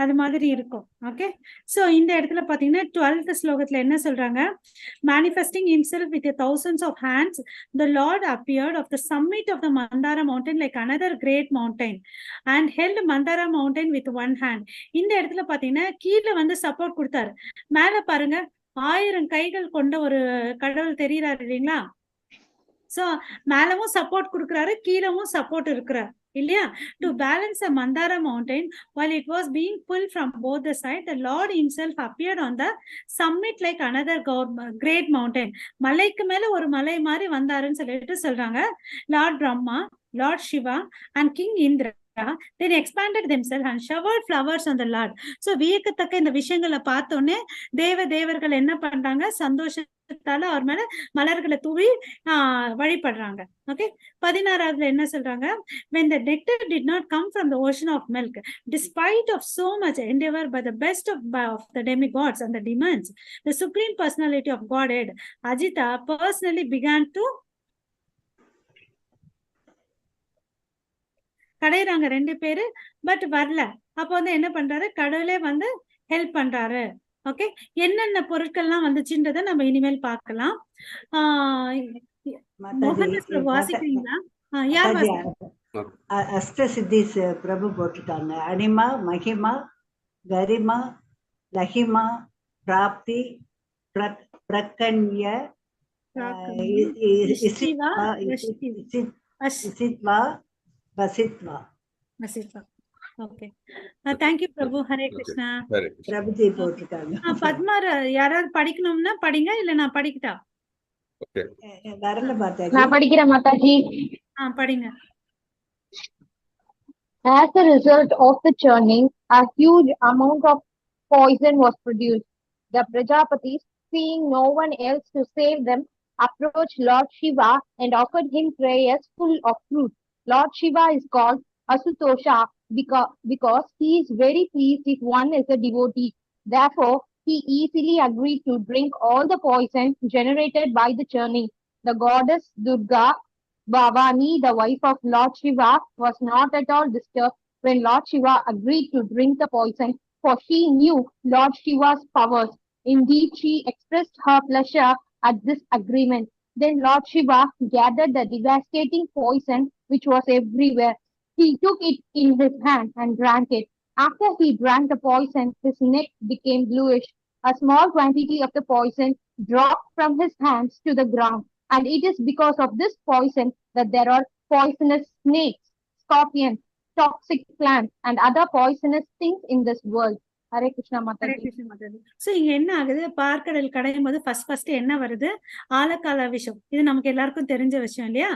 அது மாதிரி இருக்கும். ஓகே, சோ இந்த இடத்துல பாத்தீங்கன்னா 12th ஸ்லோகத்துல என்ன சொல்றாங்க, manifesting himself with thousands of hands, the Lord appeared of the summit of the Mandara mountain like another great mountain and held Mandara mountain with one hand. இந்த இடத்துல பாத்தீங்கன்னா கீழே வந்து சப்போர்ட் கொடுத்தாரு, மேல பாருங்க 1000 கைகள் கொண்ட ஒரு கடவுள் தெரியுறாரு இல்லைங்களா? சோ மேலவும் சப்போர்ட் கொடுக்குறாரு, கீழவும் சப்போர்ட் இருக்கிறார் இல்லையா? To balance the Mandara mountain while it was being pulled from both the sides, the Lord himself appeared on the summit like another great mountain. மலைக்கு மேல ஒரு மலை மாதிரி வந்தாருன்னு சொல்லிட்டு சொல்றாங்க. Lord Brahma, lord Shiva and King Indra then expanded themselves and showered flowers on the Lord. So வியக்கத்தக்க இந்த விஷயங்களை பார்த்தோன்னே தேவர்கள் என்ன பண்றாங்க, சந்தோஷத்தால அவர் மேல மலர்களை தூவி வழிபடுறாங்க. ஓகே, 16வதுல என்ன சொல்றாங்க, when the nectar did not come from the ocean of milk, despite of so much endeavor by the best of the demigods and the demons, the supreme personality of Godhead, Ajita, personally began to கடையிறாங்க 2 பேரு, பட் வரல. அப்போ வந்து என்ன பண்றாரு, கடவுளே வந்து ஹெல்ப் பண்றாரு. ஓகே, என்னென்ன பொருட்கள்லாம் வந்துச்சுன்றத நம்ம இனிமேல் பார்க்கலாம். வாசிக்கிறீங்களா? யார் அஷ்ட சித்திஸ் பிரபு போட்டிருக்காங்க. அனிமா, மகிமா, கரிமா, லஹிமா, பிராப்தி, பிரகன்ய, இசித்வா, வசித்வா. ஓகே, தேங்க் யூ பிரபு. ஹரே கிருஷ்ணா. பிரபுஜி போட்டிருக்காங்க. பத்மா, யாராவது படிக்கணும்னா படிங்க, இல்ல நான் படிக்கட்டா? வரல மாதாஜி. நான் படிக்கிறேன் மாதாஜி. படிங்க. As a result of the churning, a huge amount of poison was produced. The Prajapatis seeing no one else to save them, approached Lord Shiva and offered him prayers full of truth. Lord Shiva is called Asutosha because he is very pleased if one is a devotee. Therefore, he easily agreed to drink all the poison generated by the churning. The goddess Durga Bhavani, the wife of Lord Shiva, was not at all disturbed when Lord Shiva agreed to drink the poison, for she knew Lord Shiva's powers. Indeed, she expressed her pleasure at this agreement. Then Lord Shiva gathered the devastating poison which was everywhere. He took it in his hand and drank it. After he drank the poison, his neck became bluish. A small quantity of the poison dropped from his hands to the ground. And it is because of this poison that there are poisonous snakes, scorpions, toxic plants, and other poisonous things in this world. Hare Krishna Mataji. So இங்க என்ன ஆகுது, பார்க்கடல் கடையும் போது ஃபர்ஸ்ட் என்ன வருது, ஆலக்கால விஷம். இது நமக்கு எல்லாருக்கும் தெரிஞ்ச விஷயம் இல்லையா?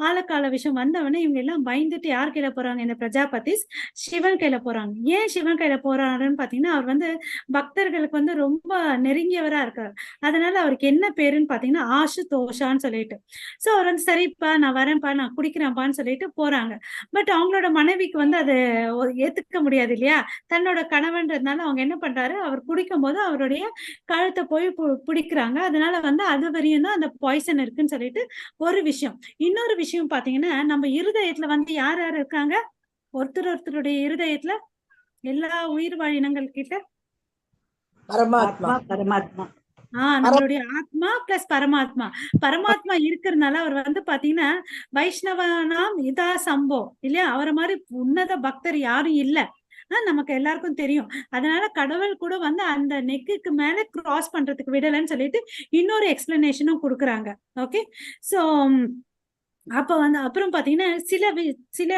ஆலக்கால விஷம் வந்தவொடனே இவங்க எல்லாம் பயந்துட்டு யார் கையில போறாங்க, இந்த பிரஜாபதிஸ் சிவன் கையில போறாங்க. ஏன் சிவன் கையில போறாருன்னு பாத்தீங்கன்னா, அவர் வந்து பக்தர்களுக்கு வந்து ரொம்ப நெருங்கியவரா இருக்காரு. அதனால அவருக்கு என்ன பேருன்னு பாத்தீங்கன்னா ஆசுதோஷான்னு சொல்லிட்டு. சோ அவர் வந்து சரிப்பா நான் வரேன்ப்பா நான் குடிக்கிறேன்ப்பான்னு சொல்லிட்டு போறாங்க. பட் அவங்களோட மனைவிக்கு வந்து அது ஏத்துக்க முடியாது இல்லையா? தன்னோட கணவன்றதுனால அவங்க என்ன பண்றாரு, அவர் குடிக்கும் போது அவருடைய கழுத்தை போய் பிடிக்கிறாங்க. அதனால வந்து அது வரையும் தான் அந்த பாய்சன் இருக்குன்னு சொல்லிட்டு ஒரு விஷயம். இன்னொரு விஷயம் பாத்தீங்கன்னா, நம்ம இருதயத்துல வந்து யார் யார் இருக்காங்க, ஒருத்தருடைய இருதயத்துல எல்லா உயிர் வாழினங்கள் கிட்ட பரமாத்மா பரமாத்மா நம்மளுடைய ஆத்மா பிளஸ் பரமாத்மா. பரமாத்மா இருக்கிறதுனால அவர் வந்து பாத்தீங்கன்னா வைஷ்ணவனாம் இதா சம்போ இல்லையா, அவரை மாதிரி உன்னத பக்தர் யாரும் இல்ல, நமக்கு எல்லாருக்கும் தெரியும். அதனால கடவுள் கூட வந்து அந்த நெக்குக்கு மேல கிராஸ் பண்றதுக்கு விடலன்னு சொல்லிட்டு இன்னொரு எக்ஸ்பிளனேஷனும் கொடுக்குறாங்க. ஓகே, சோ அப்ப வந்து அப்புறம் பாத்தீங்கன்னா சில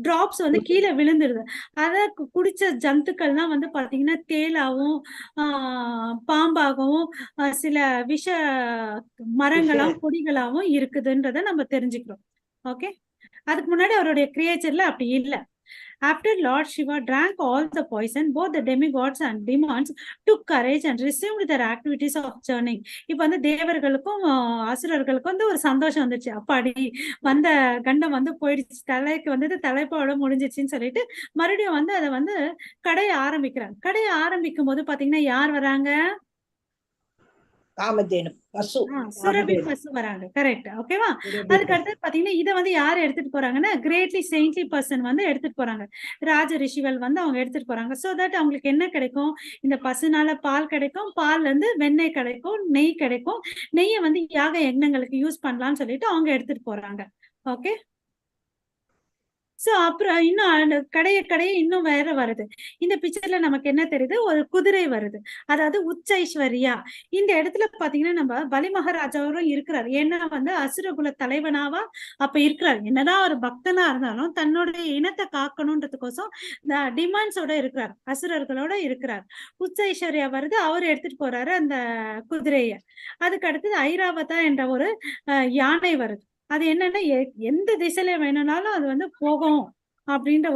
டிராப்ஸ் வந்து கீழே விழுந்துடுது. அத குடிச்ச ஜந்துக்கள்லாம் வந்து பாத்தீங்கன்னா தேலாவும் பாம்பாகவும் சில விஷ மரங்களாவும் கொடிகளாவும் இருக்குதுன்றத நம்ம தெரிஞ்சுக்கிறோம். ஓகே, அதுக்கு முன்னாடி அவருடைய கிரியேச்சர்ல அப்படி இல்லை. After Lord Shiva drank all the poison, both the demigods and demons took courage and resumed their activities of churning. இப்ப வந்து தேவர்களுக்கும் அசுரர்களுக்கும் வந்து ஒரு சந்தோஷம் வந்துச்சு, அப்பாடி வந்த கண்டம் வந்து போயிடுச்சு, தலைக்கு வந்து தலைப்பாவோட முடிஞ்சிச்சுன்னு சொல்லிட்டு மறுபடியும் வந்து அதை வந்து கடைய ஆரம்பிக்கிறாங்க. கடைய ஆரம்பிக்கும் போது பாத்தீங்கன்னா யார் வராங்க, காமதேனு பசு, சுரபி பசு வராங்க. கரெக்ட், ஓகேவா? அதுக்கு அடுத்து பாத்தீங்கன்னா இதை வந்து யாரு எடுத்துட்டு போறாங்கன்னா கிரேட்லி செயின்ட்லி பர்சன் வந்து எடுத்துட்டு போறாங்க. ராஜ ரிஷிகள் வந்து அவங்க எடுத்துட்டு போறாங்க. சோ தட் அவங்களுக்கு என்ன கிடைக்கும், இந்த பசுனால பால் கிடைக்கும், பால்ல இருந்து வெண்ணெய் கிடைக்கும், நெய் கிடைக்கும். நெய்யை வந்து யாக யக்னங்களுக்கு யூஸ் பண்ணலாம்னு சொல்லிட்டு அவங்க எடுத்துட்டு போறாங்க. ஓகே, சோ அப்புறம் இன்னும் கடைய இன்னும் வேற வருது. இந்த பிக்சர்ல நமக்கு என்ன தெரியுது, ஒரு குதிரை வருது, அதாவது உச்சைஸ்வரியா. இந்த இடத்துல பாத்தீங்கன்னா நம்ம பலி மகாராஜாவும் இருக்கிறார். ஏன்னா வந்து அசுரகுல தலைவனாவா அப்ப இருக்கிறார். என்னதான் ஒரு பக்தனா இருந்தாலும் தன்னுடைய இனத்தை காக்கணும்ன்றதுக்கோசம் டிமாண்ட்ஸோட இருக்கிறார், அசுரர்களோட இருக்கிறார். உச்சைஸ்வரியா வருது, அவர் எடுத்துட்டு போறாரு அந்த குதிரைய. அதுக்கு அடுத்தது ஐராவதா என்ற ஒரு யானை வருது. அது என்னன்னா எந்த திசையில வேணும்னாலும் அது வந்து போகும் அப்படின்ற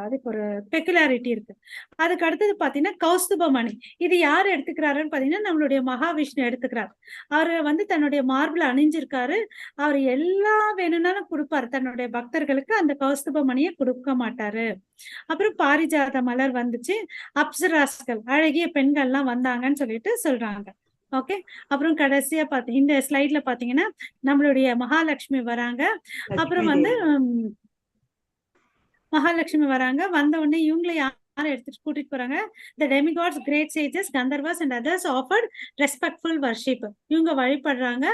அதுக்கு ஒரு பெக்குலாரிட்டி இருக்கு. அதுக்கு அடுத்தது பாத்தீங்கன்னா கௌஸ்துபமணி. இது யாரு எடுத்துக்கிறாருன்னு பாத்தீங்கன்னா நம்மளுடைய மகாவிஷ்ணு எடுத்துக்கிறார். அவரு வந்து தன்னுடைய மார்பிள் அணிஞ்சிருக்காரு. அவர் எல்லாம் வேணும்னாலும் கொடுப்பாரு தன்னுடைய பக்தர்களுக்கு, அந்த கௌஸ்துபமணியை கொடுக்க மாட்டாரு. அப்புறம் பாரிஜாத மலர் வந்துச்சு, அப்சராஸ்கள் அழகிய பெண்கள் எல்லாம் வந்தாங்கன்னு சொல்லிட்டு சொல்றாங்க. ஓகே, அப்புறம் கடைசியா இந்த ஸ்லைட்ல பாத்தீங்கன்னா நம்மளுடைய மகாலட்சுமி வராங்க. அப்புறம் வந்து மகாலட்சுமி வராங்க. வந்த உடனே இவங்களை யாரை எடுத்துட்டு கூட்டிட்டு போறாங்க, the demigods, great sages, Gandharvas and others offered respectful worship. இவங்க வழிபடுறாங்க.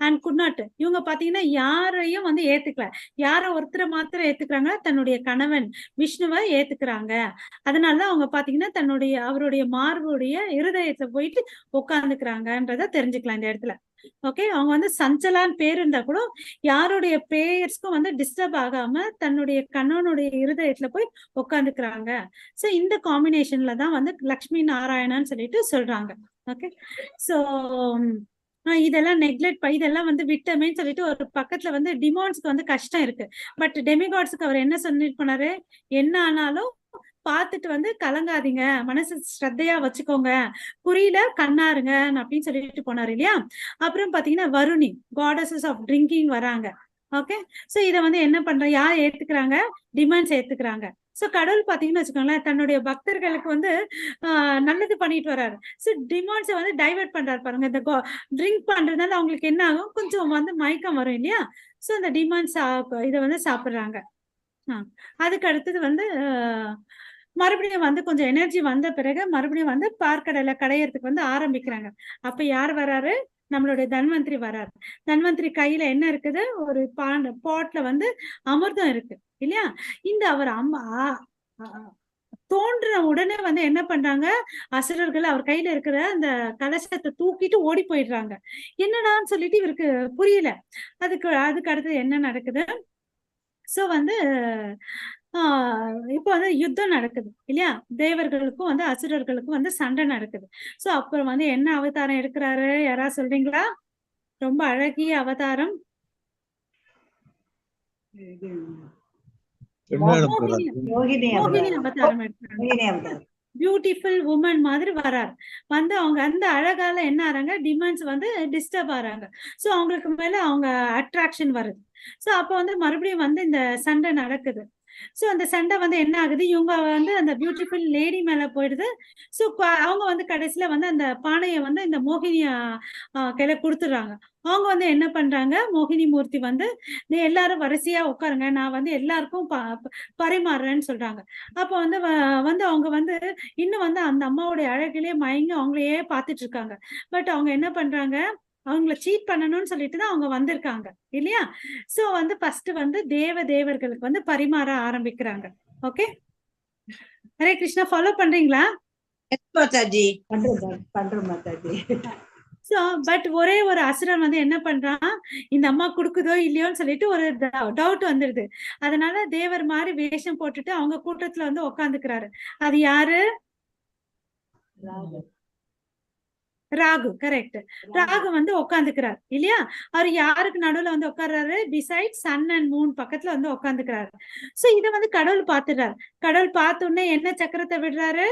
and could not, இவங்க பாத்தீங்கன்னா யாரையும் வந்து ஏத்துக்கல. யார ஒருத்தரை மாத்திரம் ஏத்துக்கிறாங்க, தன்னுடைய கணவன் விஷ்ணுவை ஏத்துக்கிறாங்க. அதனாலதான் அவங்க பாத்தீங்கன்னா அவருடைய மார்புடைய இருதயத்துல போயிட்டு உட்கார்ந்துக்கிறாங்கன்றத தெரிஞ்சுக்கலாம் இந்த இடத்துல. ஓகே, அவங்க வந்து சஞ்சலான் பேர் இருந்தா கூட யாருடைய பிரேயர்ஸ்க்கும் வந்து டிஸ்டர்ப் ஆகாம தன்னுடைய கணவனுடைய இருதயத்துல போய் உட்காந்துக்கிறாங்க. சோ இந்த காம்பினேஷன்ல தான் வந்து லக்ஷ்மி நாராயணன்னு சொல்லிட்டு சொல்றாங்க. ஓகே, சோ இதெல்லாம் நெக்லெக்ட் இதெல்லாம் வந்து விட்டமேன்னு சொல்லிட்டு ஒரு பக்கத்துல வந்து டிமாண்ட்ஸ்க்கு வந்து கஷ்டம் இருக்கு. பட் டெமிகாட்ஸ்க்கு அவர் என்ன சொல்லிட்டு போனாரு, என்ன ஆனாலும் பார்த்துட்டு வந்து கலங்காதீங்க, மனசு ஸ்ரத்தையா வச்சுக்கோங்க, புரியல கண்ணாருங்க அப்படின்னு சொல்லிட்டு போனாரு இல்லையா. அப்புறம் பாத்தீங்கன்னா வருணி, காடஸஸ் ஆஃப் ட்ரிங்கிங் வராங்க. ஓகே, சோ இத வந்து என்ன பண்ற, யார் ஏத்துக்கிறாங்க, டிமாண்ட்ஸ் ஏத்துக்கிறாங்க. சோ கடவுள் பாத்தீங்கன்னு வச்சுக்கோங்களேன், தன்னுடைய பக்தர்களுக்கு வந்து நல்லது பண்ணிட்டு வர்றாரு. சோ டிமாண்ட்ஸை வந்து டைவர்ட் பண்றாரு பாருங்க. இந்த ட்ரிங்க் பண்றதுனால அவங்களுக்கு என்ன ஆகும், கொஞ்சம் வந்து மயக்கம் வரும் இல்லையா. சோ இந்த டிமாண்ட்ஸ் இதை வந்து சாப்பிடுறாங்க. அதுக்கு அடுத்தது வந்து மறுபடியும் வந்து கொஞ்சம் எனர்ஜி வந்த பிறகு மறுபடியும் வந்து பார்க்கடலை கடையறதுக்கு வந்து ஆரம்பிக்கிறாங்க. அப்ப யார் வராரு, நம்மளுடைய தன்வந்திரி வராரு. தன்வந்திரி கையில என்ன இருக்குது, ஒரு பாட்ல வந்து அமிர்தம் இருக்கு இல்லையா. இந்த அவர் அம்மா தோன்ற உடனே வந்து என்ன பண்றாங்க, அசுரர்கள் அவர் கையில இருக்கிற அந்த கலசத்தை தூக்கிட்டு ஓடி போயிடுறாங்க. என்னடான்னு சொல்லிட்டு இவருக்கு புரியல. அதுக்கு அடுத்தது என்ன நடக்குது, சோ வந்து இப்போ வந்து யுத்தம் நடக்குது இல்லையா, தேவர்களுக்கும் வந்து அசுரர்களுக்கும் வந்து சண்டை நடக்குது. சோ அப்புறம் வந்து என்ன அவதாரம் எடுக்கிறாரு, யாராவது சொல்றீங்களா? ரொம்ப அழகிய அவதாரம், மோகினி அவதாரம் எடுக்கிறாங்க. பியூட்டிஃபுல் உமன் மாதிரி வராரு. வந்து அவங்க அந்த அழகால என்ன ஆறாங்க, டிமாண்ட்ஸ் வந்து டிஸ்டர்ப் ஆறாங்க. சோ அவங்களுக்கு மேல அவங்க அட்ராக்ஷன் வருது. சோ அப்ப வந்து மறுபடியும் வந்து இந்த சண்டை நடக்குது. சோ அந்த சண்டை வந்து என்ன ஆகுது, இவங்க வந்து அந்த பியூட்டிஃபுல் லேடி மேல போயிடுது. சோ அவங்க வந்து கடைசியில வந்து அந்த பானையை வந்து இந்த மோகினிய கையில கொடுத்துடுறாங்க. அவங்க வந்து என்ன பண்றாங்க, மோகினி மூர்த்தி வந்து நீ எல்லாரும் வரிசையா உட்காருங்க, நான் வந்து எல்லாருக்கும் பரிமாறுறேன்னு சொல்றாங்க. அப்ப வந்து வந்து அவங்க வந்து இன்னும் வந்து அந்த அம்மாவுடைய அழகிலே மயங்கி அவங்களையே பார்த்துட்டு இருக்காங்க. பட் அவங்க என்ன பண்றாங்க, அவங்கள சீட் பண்ணணும்னு சொல்லிட்டு தான் அவங்க வந்திருக்காங்க இல்லையா. சோ வந்து ஃபர்ஸ்ட் வந்து தேவர்களுக்கு வந்து பரிமாற ஆரம்பிக்கிறாங்க. ஓகே, ஹரே கிருஷ்ணா, ஃபாலோ பண்றீங்களா? மாதாஜி பண்றோம் மாதாஜி. சோ பட் ஒரே ஒரு அசுரன் வந்து என்ன பண்றான், இந்த அம்மா குடுக்குதோ இல்லையோன்னு சொல்லிட்டு ஒரு டவுட் வந்துருது. அதனால தேவர் மாதிரி வேஷம் போட்டுட்டு அவங்க கூட்டத்துல வந்து உட்காந்துக்கிறாரு. அது யாரு, ராகு. கரெக்ட், ராகு வந்து உட்காந்துக்கிறார் இல்லையா. அவர் யாருக்கு நடுவுல வந்து உட்கார்றாரு, பிசைட் சன் அண்ட் மூன் பக்கத்துல வந்து உட்காந்துக்கிறாரு. சோ இத வந்து கடவுள் பாத்துறாரு. கடவுள் பார்த்த உடனே என்ன சக்கரத்தை விடுறாரு,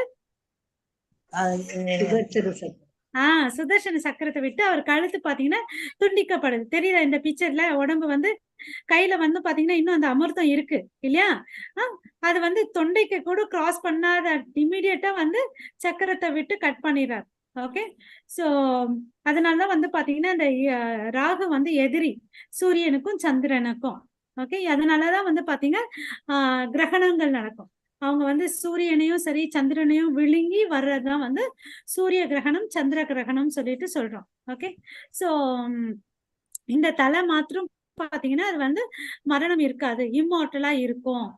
சுதர்சன சக்கரத்தை விட்டு அவர் கழுத்து பாத்தீங்கன்னா துண்டிக்கப்படுது. தெரியல இந்த பிக்சர்ல, உடம்பு வந்து கையில வந்து பாத்தீங்கன்னா இன்னும் அந்த அமிர்தம் இருக்கு இல்லையா. அது வந்து தொண்டைக்கு கூட கிராஸ் பண்ணாத இமிடியட்டா வந்து சக்கரத்தை விட்டு கட் பண்ணிடுறாரு. ஓகே, சோ அதனாலதான் வந்து பாத்தீங்கன்னா இந்த ராகு வந்து எதிரி சூரியனுக்கும் சந்திரனுக்கும். ஓகே, அதனாலதான் வந்து பாத்தீங்கன்னா கிரகணங்கள் நடக்கும். அவங்க வந்து சூரியனையும் சரி சந்திரனையும் விழுங்கி வர்றதுதான் வந்து சூரிய கிரகணம், சந்திர கிரகணம் சொல்லிட்டு சொல்றோம். ஓகே, சோ இந்த தலை மாத்திரம் பாத்தீங்கன்னா அது வந்து மரணம் இருக்காது, இம்மார்டலா இருக்கும்.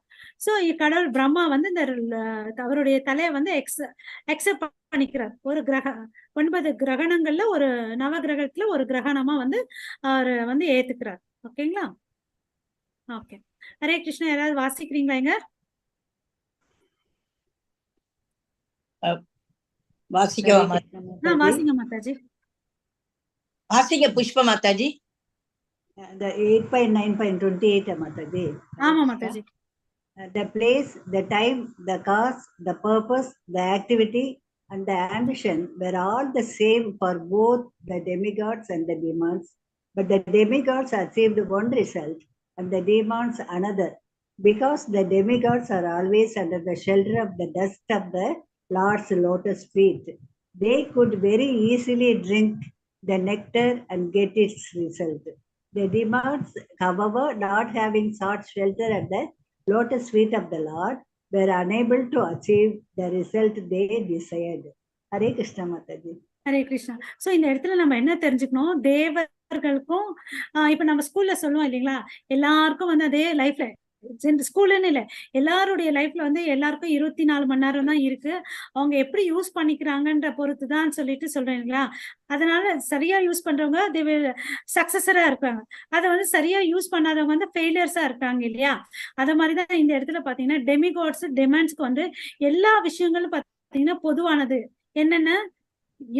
சோ கடவுள் பிரம்மா வந்து இந்த அவருடைய தலையை வந்து எக்ஸெப்ட் பண்ணிக்கிறார். ஒரு 9 கிரகணங்கள்ல ஒரு நவ கிரகத்துல ஒரு கிரகணமா வந்து அவர் வந்து ஏத்துக்கிறார். ஓகேங்களா? ஓகே, ஹரே கிருஷ்ணா. யாராவது வாசிக்கிறீங்களா? எங்க வாசிங்க மாதாஜி. வாசிங்க புஷ்ப மாதாஜி. The 8.9.28 மாதாஜி. ஆமா Mataji. The place, the time, the cause, the purpose, the activity and the ambition were all the same for both the demigods and the demons, but the demigods achieved one result and the demons another, because the demigods are always under the shelter of the dust of the Lord's lotus feet. They could very easily drink the nectar and get its result. The demons, however, not having sought shelter at the lotus feet of the Lord, were unable to achieve the result they desired. Hare Krishna Mataji. Hare Krishna. So இந்த இடத்துல நம்ம என்ன தெரிஞ்சுக்கணும், தேவர்களுக்கும் இப்ப நம்ம ஸ்கூல்ல சொல்லுவோம் இல்லைங்களா, எல்லாருக்கும் வந்து அதே லைஃப்ல ஸ்கூல்னு இல்ல, எல்லாருடைய லைஃப்ல வந்து எல்லாருக்கும் 24 மணி நேரம் தான் இருக்கு. அவங்க எப்படி யூஸ் பண்ணிக்கிறாங்கன்ற பொறுத்துதான் சொல்லிட்டு சொல்றேன் இல்லைங்களா. அதனால சரியா யூஸ் பண்றவங்க சக்சஸரா இருக்காங்க, அதை வந்து சரியா யூஸ் பண்ணாதவங்க வந்து ஃபெயிலியர்ஸா இருக்காங்க இல்லையா. அத மாதிரிதான் இந்த இடத்துல பாத்தீங்கன்னா டெமிகாட்ஸ் டெமாண்ட்ஸ்க்கு வந்து எல்லா விஷயங்களும் பாத்தீங்கன்னா பொதுவானது. என்னென்ன,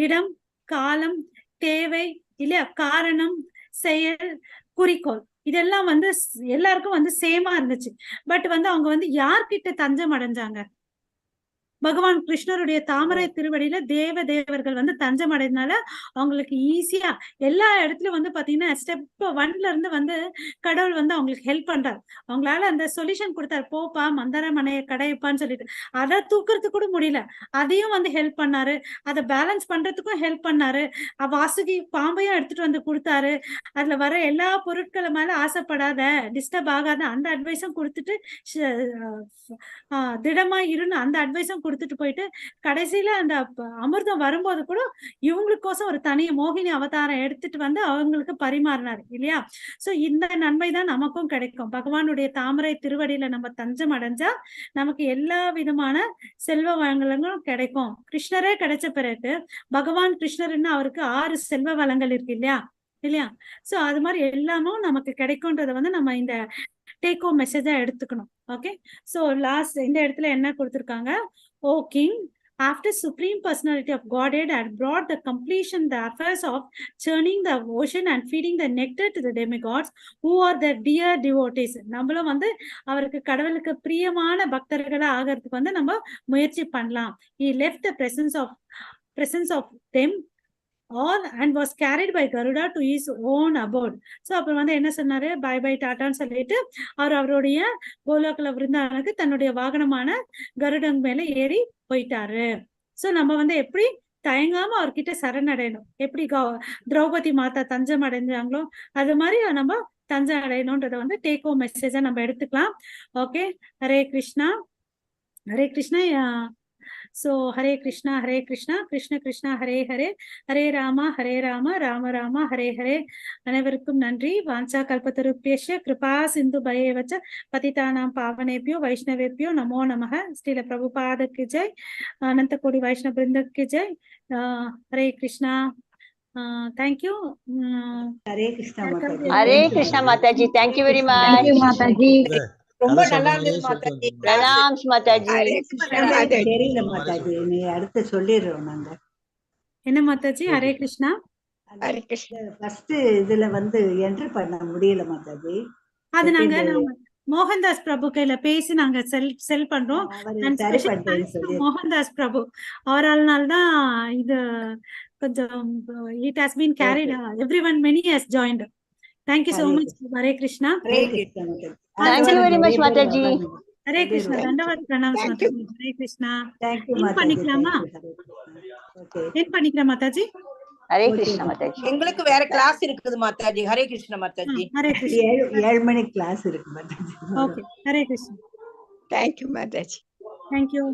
இடம், காலம், தேவை இல்லையா, காரணம், செயல், குறிக்கோள், இதெல்லாம் வந்து எல்லாருக்கும் வந்து சேமா இருந்துச்சு. பட் வந்து அவங்க வந்து யார்கிட்ட தஞ்சம் அடைஞ்சாங்க, பகவான் கிருஷ்ணருடைய தாமரை திருவடியில தேவர்கள் வந்து தஞ்சம் அடைந்தனால அவங்களுக்கு ஈஸியா எல்லா இடத்துலயும் வந்து பாத்தீங்கன்னா ஸ்டெப் 1ல இருந்து வந்து கடவுள் வந்து அவங்களுக்கு ஹெல்ப் பண்றாரு. அவங்களால அந்த சொல்யூஷன் கொடுத்தாரு, போப்பா மந்தார மனைய கடையப்பான்னு சொல்லிட்டு. அதை தூக்குறதுக்கு கூட முடியல, அதையும் வந்து ஹெல்ப் பண்ணாரு. அதை பேலன்ஸ் பண்றதுக்கும் ஹெல்ப் பண்ணாரு. வாசுகி பாம்பையும் எடுத்துட்டு வந்து கொடுத்தாரு. அதுல வர எல்லா பொருட்களை மேல ஆசைப்படாத, டிஸ்டர்ப் ஆகாத அந்த அட்வைஸும் கொடுத்துட்டு திடமா இருன்னு அந்த அட்வைஸும் கொடுத்துட்டு போயிட்டு கடைசியில அந்த அமிர்தம் வரும்போது கூட இவங்களுக்கோசம் ஒரு தனி மோகினி அவதாரம் எடுத்துட்டு வந்து அவங்களுக்கு பரிமாறினார் இல்லையா? சோ இந்த நன்மை தான் நமக்கும் கிடைக்கும். பகவானுடைய தாமரை திருவடியில நம்ம தஞ்சம் அடைஞ்சா நமக்கு எல்லா விதமான செல்வ வளங்களும் கிடைக்கும். கிருஷ்ணரே கிடைச்ச பிறகு பகவான் கிருஷ்ணர்னு அவருக்கு 6 செல்வ வளங்கள் இருக்கு இல்லையா? சோ அது மாதிரி எல்லாமும் நமக்கு கிடைக்கும்ன்றத வந்து நம்ம இந்த டேக் ஹோம் மெசேஜா எடுத்துக்கணும். ஓகே, சோ லாஸ்ட் இந்த இடத்துல என்ன கொடுத்திருக்காங்க? ஓ king, after supreme personality of Godhead had brought the completion the affairs of churning the ocean and feeding the nectar to the demigods who are their dear devotees. நம்மளும் வந்து அவருக்கு கடவுளுக்கு பிரியமான பக்தர்களா ஆகிறதுக்கு வந்து நம்ம முயற்சி பண்ணலாம். He left the presence of them all and was carried by Garuda to his own abode. So அப்புறம் வந்து என்ன சொன்னாரு? பை பை டாட்டான்னு சொல்லிட்டு அவருடைய கோலோகல விருந்தாவனுக்கு தன்னுடைய வாகனமான கருடன் மேல ஏறி போயிட்டாரு. சோ நம்ம வந்து எப்படி தயங்காம அவர்கிட்ட சரணடையணும். எப்படி திரௌபதி மாதா தஞ்சம் அடைஞ்சாங்களோ அது மாதிரி நம்ம தஞ்சம் அடையணும்ன்றத வந்து டேக் ஹோம் மெசேஜா நம்ம எடுத்துக்கலாம். Okay, Hare Krishna Hare Krishna. So Hare Krishna Krishna Krishna Hare Hare Hare Rama Rama Rama Hare Hare. அனைவருக்கும் நன்றி. வாஞ்சா கல்பத்தருப்யஸ்ய கிருபா சிந்து பயேவச்ச பதிதானாம் பாவனேபியோ வைஷ்ணவேபியோ நமோ நமः. ஸ்ரீல பிரபுபாத கி ஜெய், அனந்த கோடி வைஷ்ணவ பிருந்த கி Jai. Hare Krishna. Thank you. Hare Krishna Mataji. Hare Krishna Mataji. Thank you very much. Thank you, Mataji. ரொம்ப நல்லா இருந்தது Mataji. Pranams Mataji. Hare Krishna Mataji. தெரியல மாதாஜி, நீ அடுத்து சொல்லிடுறோம் நாங்க. என்ன Mataji? Hare Krishna. Hare Krishna. First இதுல வந்து என்ட்ரி பண்ண முடியல மாதாஜி. அது நாங்க மோகன்தாஸ் பிரபு கையில பேசி நாங்க செல் பண்றோம். மோகன்தாஸ் பிரபு அவரால்னால்தான் இது கொஞ்சம் it has been carried. Everyone, many has joined. Thank you so much. Hare Krishna. Thank you very much Mataji. Hare Krishna. Dandavad pranams Mataji. Hare Krishna. Thank you Mataji. பண்ணிக்கலாமா? Okay. பண்ணிக்கலாம் மாதாஜி. Hare Krishna Mataji. எங்களுக்கு வேற கிளாஸ் இருக்குது மாதாஜி. ஹரே கிருஷ்ண மாதாஜி. ஹரே கிருஷ்ணா. 7 மணி கிளாஸ் இருக்கு Mataji. Okay. Hare Krishna. Thank you Mataji. Thank you.